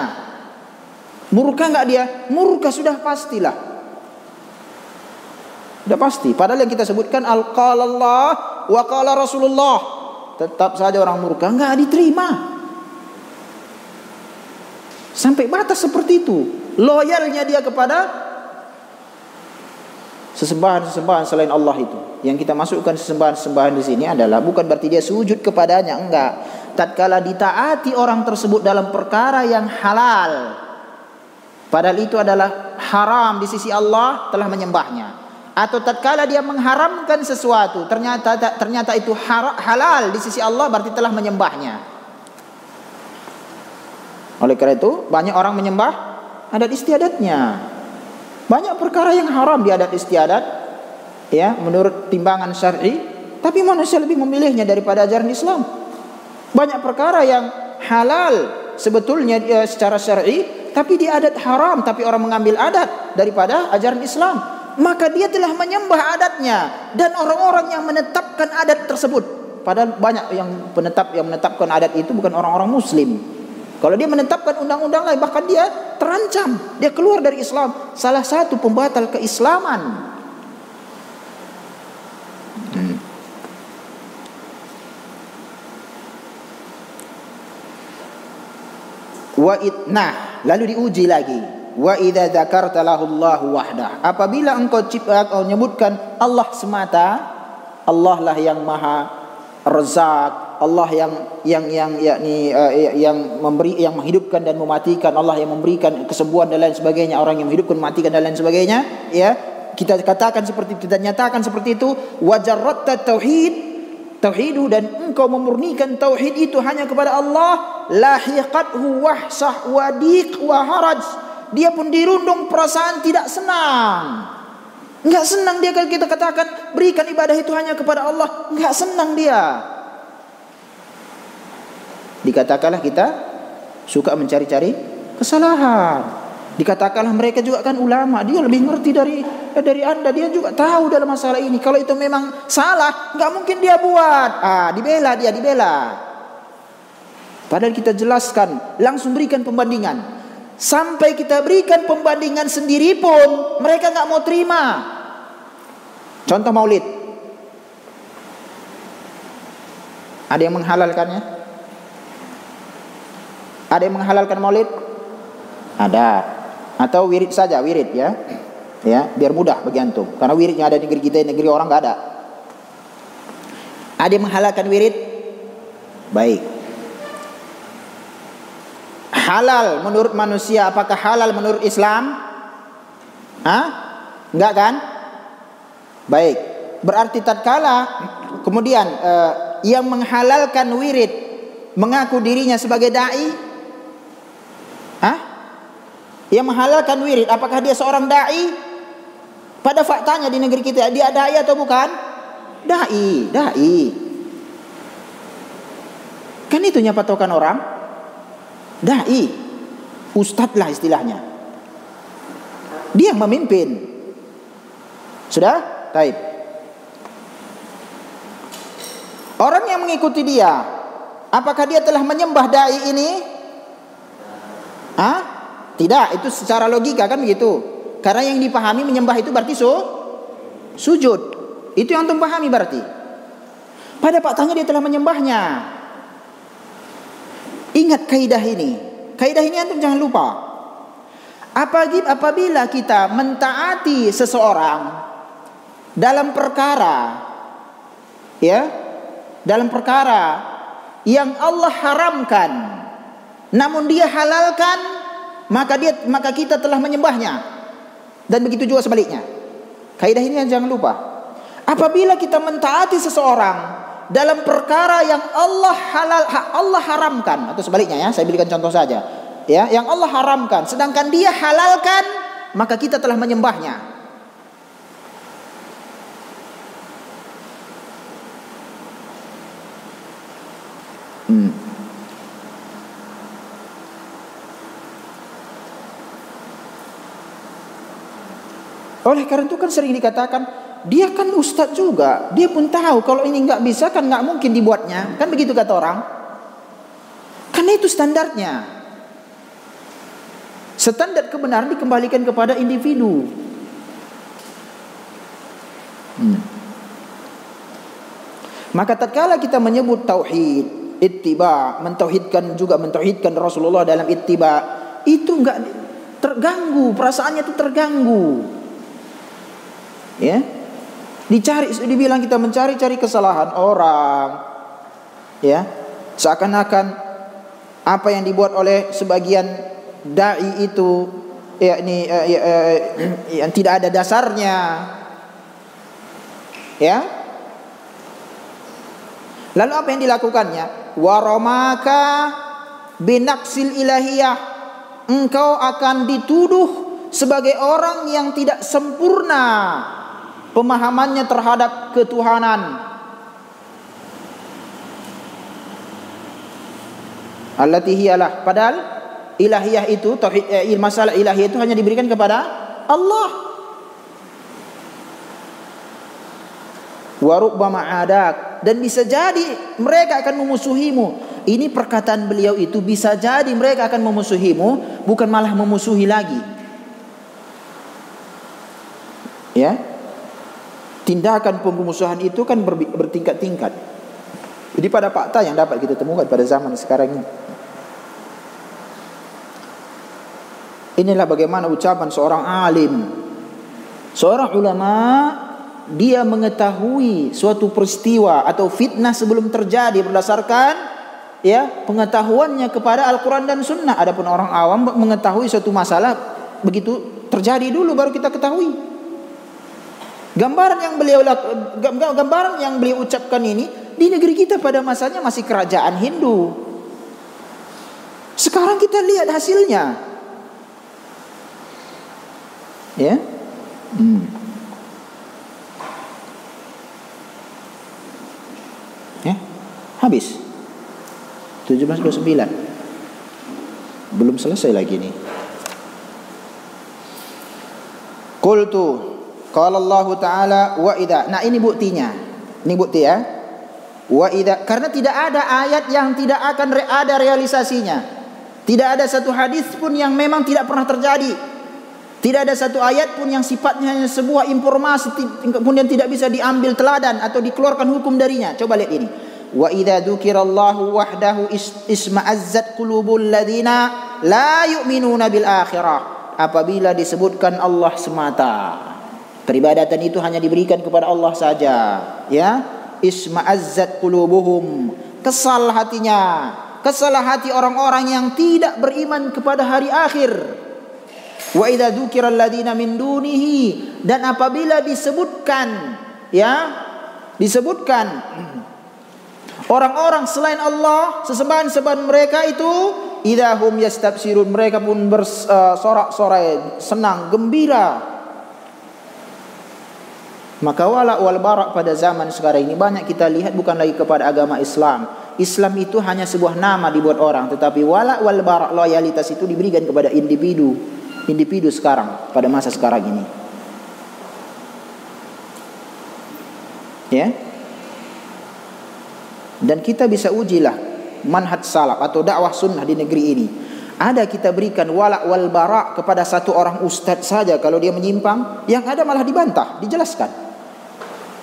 Murka enggak dia? Murka sudah pastilah. Sudah pasti. Padahal yang kita sebutkan qala Allah wa qala Rasulullah, tetap saja orang murka, enggak diterima. Sampai batas seperti itu. Loyalnya dia kepada sesembahan selain Allah itu. Yang kita masukkan sesembahan di sini adalah bukan berarti dia sujud kepadanya, enggak. Tatkala ditaati orang tersebut dalam perkara yang halal, padahal itu adalah haram di sisi Allah, telah menyembahnya. Atau tatkala dia mengharamkan sesuatu, ternyata itu halal di sisi Allah, berarti telah menyembahnya. Oleh karena itu banyak orang menyembah adat istiadatnya. Banyak perkara yang haram di adat istiadat, ya, menurut timbangan syar'i, tapi manusia lebih memilihnya daripada ajaran Islam. Banyak perkara yang halal sebetulnya secara syar'i, tapi di adat haram, tapi orang mengambil adat daripada ajaran Islam. Maka dia telah menyembah adatnya. Dan orang-orang yang menetapkan adat tersebut, padahal banyak yang menetapkan adat itu bukan orang-orang muslim. Kalau dia menetapkan undang-undang lain, bahkan dia terancam, dia keluar dari Islam. Salah satu pembatal keislaman. Nah, lalu diuji lagi. Wa idza dzakarta lahullahu wahdah. Apabila engkau menyebutkan Allah semata, Allah lah yang maha Razzaq, Allah yang memberi, yang menghidupkan dan mematikan, Allah yang memberikan kesembuhan dan lain sebagainya, orang yang menghidupkan, mematikan dan lain sebagainya, ya. Kita katakan seperti itu, kita nyatakan seperti itu. Wa jarratta tauhidu, dan engkau memurnikan tauhid itu hanya kepada Allah. Lahiqathu wahsah wa diq wa haraj. Dia pun dirundung perasaan tidak senang. Enggak senang dia kalau kita katakan berikan ibadah itu hanya kepada Allah. Enggak senang dia. Dikatakanlah kita suka mencari-cari kesalahan. Dikatakanlah mereka juga kan ulama, dia lebih ngerti dari Anda, dia juga tahu dalam masalah ini. Kalau itu memang salah, enggak mungkin dia buat. Dibela dia, dibela. Padahal kita jelaskan, langsung berikan pembandingan. Sampai kita berikan pembandingan sendiri pun mereka enggak mau terima. Contoh maulid. Ada yang menghalalkannya? Ada yang menghalalkan maulid? Ada. Atau wirid saja, wirid, ya. Ya, biar mudah bagi antum. Karena wiridnya ada di negeri kita, negeri orang enggak ada. Ada yang menghalalkan wirid? Baik. Halal menurut manusia, apakah halal menurut Islam? Enggak kan? Baik. Berarti tatkala kemudian yang menghalalkan wirid mengaku dirinya sebagai dai, yang menghalalkan wirid, apakah dia seorang dai? Pada faktanya di negeri kita, dia dai atau bukan? Dai. Kan itunya patokan orang. Dai, ustadz lah istilahnya. Dia yang memimpin. Sudah? Baik. Orang yang mengikuti dia, apakah dia telah menyembah dai ini? Tidak, itu secara logika kan begitu. Karena yang dipahami menyembah itu berarti sujud. Itu yang antum pahami berarti. Pada faktanya dia telah menyembahnya. Ingat kaidah ini. Kaidah ini antum jangan lupa. Apabila kita mentaati seseorang dalam perkara, ya, dalam perkara yang Allah haramkan, namun dia halalkan, maka kita telah menyembahnya. Dan begitu juga sebaliknya. Kaidah ini jangan lupa. Apabila kita mentaati seseorang dalam perkara yang Allah haramkan, atau sebaliknya, ya, saya berikan contoh saja, ya, yang Allah haramkan sedangkan dia halalkan, maka kita telah menyembahnya. Oleh karena itu kan sering dikatakan, dia kan ustadz juga, dia pun tahu kalau ini nggak bisa kan nggak mungkin dibuatnya, kan begitu kata orang. Karena itu standarnya. Standar kebenaran dikembalikan kepada individu. Maka tatkala kita menyebut tauhid, ittiba, mentauhidkan Rasulullah dalam ittiba, itu nggak terganggu, perasaannya itu terganggu. Ya, dibilang kita mencari-cari kesalahan orang, ya, seakan-akan apa yang dibuat oleh sebagian dai itu, yang tidak ada dasarnya, ya. Lalu apa yang dilakukannya? Waromaka binaqsil ilahiyah, engkau akan dituduh sebagai orang yang tidak sempurna pemahamannya terhadap ketuhanan. Allati hiyalah, padahal ilahiyah itu, tauhid, masalah ilahiyah itu hanya diberikan kepada Allah. Wa rubbama adak, dan bisa jadi mereka akan memusuhimu. Ini perkataan beliau itu, bisa jadi mereka akan memusuhimu, bukan malah memusuhi lagi. Ya, tindakan pemusuhan itu kan bertingkat-tingkat. Jadi pada fakta yang dapat kita temukan pada zaman sekarang ini. Inilah bagaimana ucapan seorang alim, seorang ulama. Dia mengetahui suatu peristiwa atau fitnah sebelum terjadi berdasarkan pengetahuannya kepada Al-Quran dan Sunnah. Adapun orang awam mengetahui suatu masalah begitu terjadi dulu baru kita ketahui. Gambaran yang beliau ucapkan ini di negeri kita pada masanya masih kerajaan Hindu. Sekarang kita lihat hasilnya. Ya. Habis 17:29. Belum selesai lagi nih. Qultu qala Allah Ta'ala wa idza. Nah, ini buktinya. Ini bukti ya. Wa idza, karena tidak ada ayat yang tidak akan ada realisasinya. Tidak ada satu hadis pun yang memang tidak pernah terjadi. Tidak ada satu ayat pun yang sifatnya hanya sebuah informasi kemudian tidak bisa diambil teladan atau dikeluarkan hukum darinya. Coba lihat ini. Wa idza dzukirallahu wahdahu isma'azzat qulubul ladzina la yu'minuna bil akhirah. Apabila disebutkan Allah semata, peribadatan itu hanya diberikan kepada Allah saja, ya. Isma'azzat qulubuhum, kesal hatinya, kesal hati orang-orang yang tidak beriman kepada hari akhir. Wa idza dzukiral ladzina min dunihi, dan apabila disebutkan orang-orang selain Allah, sesembahan-sembahan mereka itu, idahum yastabsirun, mereka pun bersorak-sorai, senang, gembira. Maka wala wal bara pada zaman sekarang ini banyak kita lihat bukan lagi kepada agama Islam. Islam itu hanya sebuah nama dibuat orang, tetapi wala wal bara, loyalitas itu diberikan kepada individu sekarang pada masa sekarang ini. Ya. Dan kita bisa ujilah manhaj salaf atau dakwah sunnah di negeri ini. Ada kita berikan wala wal bara kepada satu orang ustaz saja, kalau dia menyimpang, yang ada malah dibantah, dijelaskan.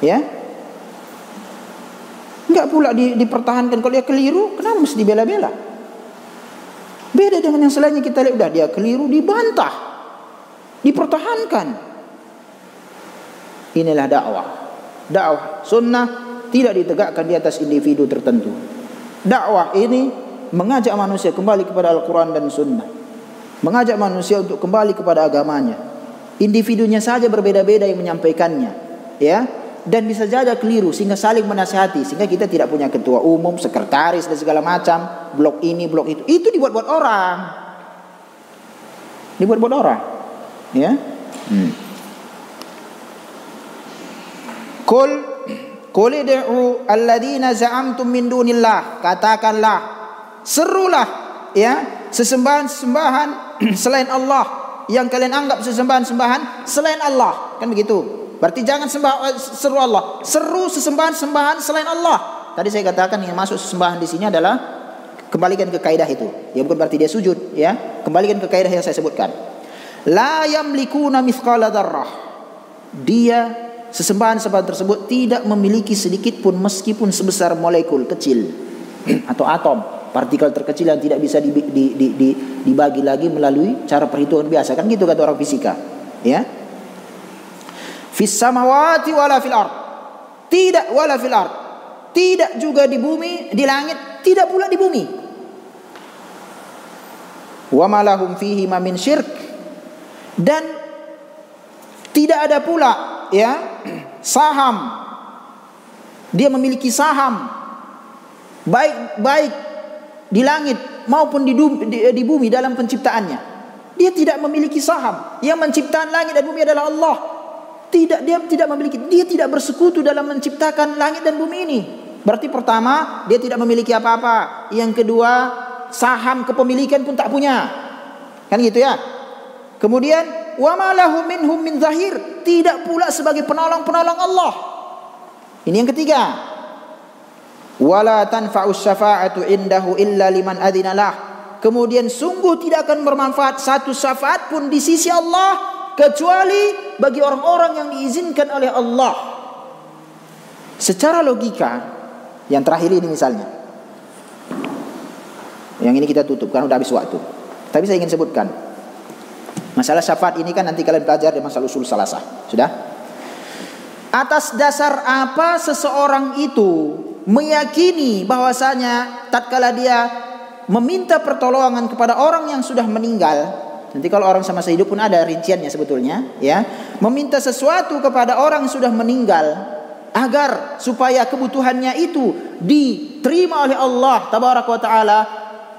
Ya. Enggak pula dipertahankan. Kalau dia keliru, kenapa mesti dibela-bela? Beda dengan yang selainnya, kita lihat udah dia keliru, dibantah, dipertahankan. Inilah dakwah. Dakwah sunnah tidak ditegakkan di atas individu tertentu. Dakwah ini mengajak manusia kembali kepada Al-Quran dan Sunnah, mengajak manusia untuk kembali kepada agamanya. Individunya saja berbeda-beda yang menyampaikannya, ya, dan bisa saja keliru sehingga saling menasihati, sehingga kita tidak punya ketua umum, sekretaris dan segala macam, blok ini, blok itu. Itu dibuat-buat orang, ya. Qul id'u alladzina za'amtum min dunillah, katakanlah, serulah, ya, sesembahan-sembahan selain Allah yang kalian anggap sesembahan-sembahan selain Allah, kan begitu. Berarti jangan seru Allah, seru sesembahan-sembahan selain Allah. Tadi saya katakan yang masuk sesembahan di sini adalah kembalikan ke kaidah itu. Ya, bukan berarti dia sujud, ya. Kembalikan ke kaidah yang saya sebutkan. La yamlikuna mithqala dzarrah. Dia sesembahan-sembahan tersebut tidak memiliki sedikit pun meskipun sebesar molekul kecil atau atom, partikel terkecil yang tidak bisa dibagi lagi melalui cara perhitungan biasa, kan gitu kata orang fisika, ya. Fis samawati wala fil ard, tidak wala fil ard, tidak juga di bumi, di langit, tidak pula di bumi. Wa ma lahum fihi ma min syirk, dan tidak ada pula, ya, saham. Dia memiliki saham baik di langit maupun di bumi dalam penciptaannya. Dia tidak memiliki saham. Yang menciptakan langit dan bumi adalah Allah. Dia tidak bersekutu dalam menciptakan langit dan bumi ini. Berarti pertama, dia tidak memiliki apa-apa. Yang kedua, saham kepemilikan pun tak punya. Kan gitu ya. Kemudian, wa ma lahu minhum min zahir, tidak pula sebagai penolong-penolong Allah. Ini yang ketiga. Wala tanfa'us syafa'atu indahu illa liman adinalah. Kemudian sungguh tidak akan bermanfaat satu syafaat pun di sisi Allah kecuali bagi orang-orang yang diizinkan oleh Allah. Secara logika, yang terakhir ini misalnya, yang ini kita tutup karena udah habis waktu. Tapi saya ingin sebutkan masalah syafaat ini, kan nanti kalian belajar di masalah usul salasah. Sudah? Atas dasar apa seseorang itu meyakini bahwasanya tatkala dia meminta pertolongan kepada orang yang sudah meninggal, nanti kalau orang sama hidup pun ada rinciannya sebetulnya, ya, meminta sesuatu kepada orang yang sudah meninggal agar supaya kebutuhannya itu diterima oleh Allah tabaraka wa taala,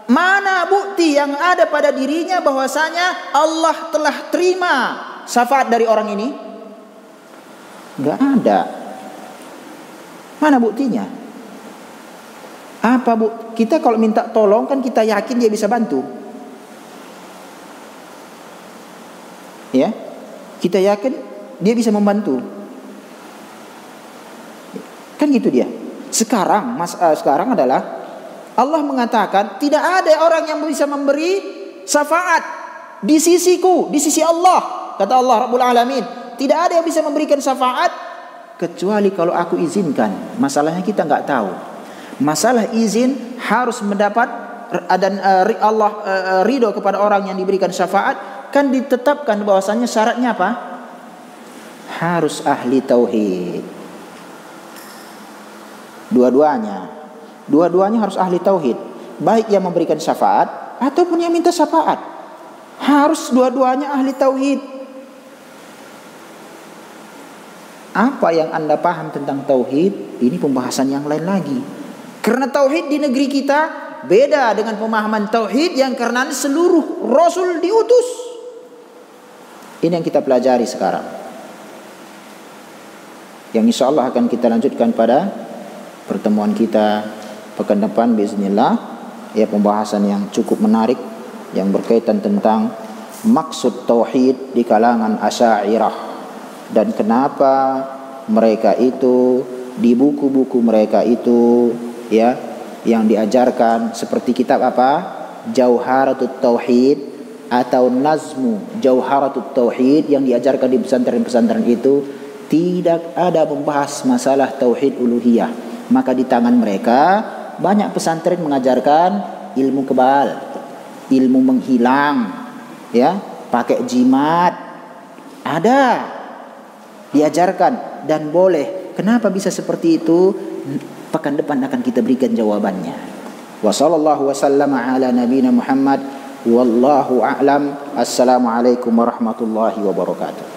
mana bukti yang ada pada dirinya bahwasanya Allah telah terima syafaat dari orang ini? Enggak ada. Mana buktinya? Apa bu? Kita kalau minta tolong kan kita yakin dia bisa bantu. Ya, kita yakin dia bisa membantu. Kan gitu dia. Sekarang adalah Allah mengatakan tidak ada orang yang bisa memberi syafaat di sisiku, di sisi Allah. Kata Allah Rabbul Alamin, tidak ada yang bisa memberikan syafaat kecuali kalau aku izinkan. Masalahnya kita nggak tahu. Masalah izin harus mendapat dan Allah ridho kepada orang yang diberikan syafaat, kan ditetapkan bahwasanya syaratnya apa? Harus ahli tauhid. Dua-duanya harus ahli tauhid, baik yang memberikan syafaat ataupun yang minta syafaat. Harus dua-duanya ahli tauhid. Apa yang Anda paham tentang tauhid? Ini pembahasan yang lain lagi. Karena tauhid di negeri kita beda dengan pemahaman tauhid yang karena seluruh rasul diutus. Ini yang kita pelajari sekarang, yang insya Allah akan kita lanjutkan pada pertemuan kita pekan depan bismillah. Ya, pembahasan yang cukup menarik yang berkaitan tentang maksud tauhid di kalangan Asy'ariyah dan kenapa mereka itu di buku-buku mereka itu, ya, yang diajarkan seperti kitab apa? Jauharatut Tauhid atau Nazmu Jauharatut Tauhid yang diajarkan di pesantren-pesantren itu tidak ada membahas masalah tauhid uluhiyah. Maka di tangan mereka banyak pesantren mengajarkan ilmu kebal, ilmu menghilang, ya, pakai jimat. Ada diajarkan dan boleh. Kenapa bisa seperti itu? Pekan depan akan kita berikan jawabannya. Wa sallallahu wasallama ala nabiyina Muhammad wallahu a'lam. Assalamualaikum warahmatullahi wabarakatuh.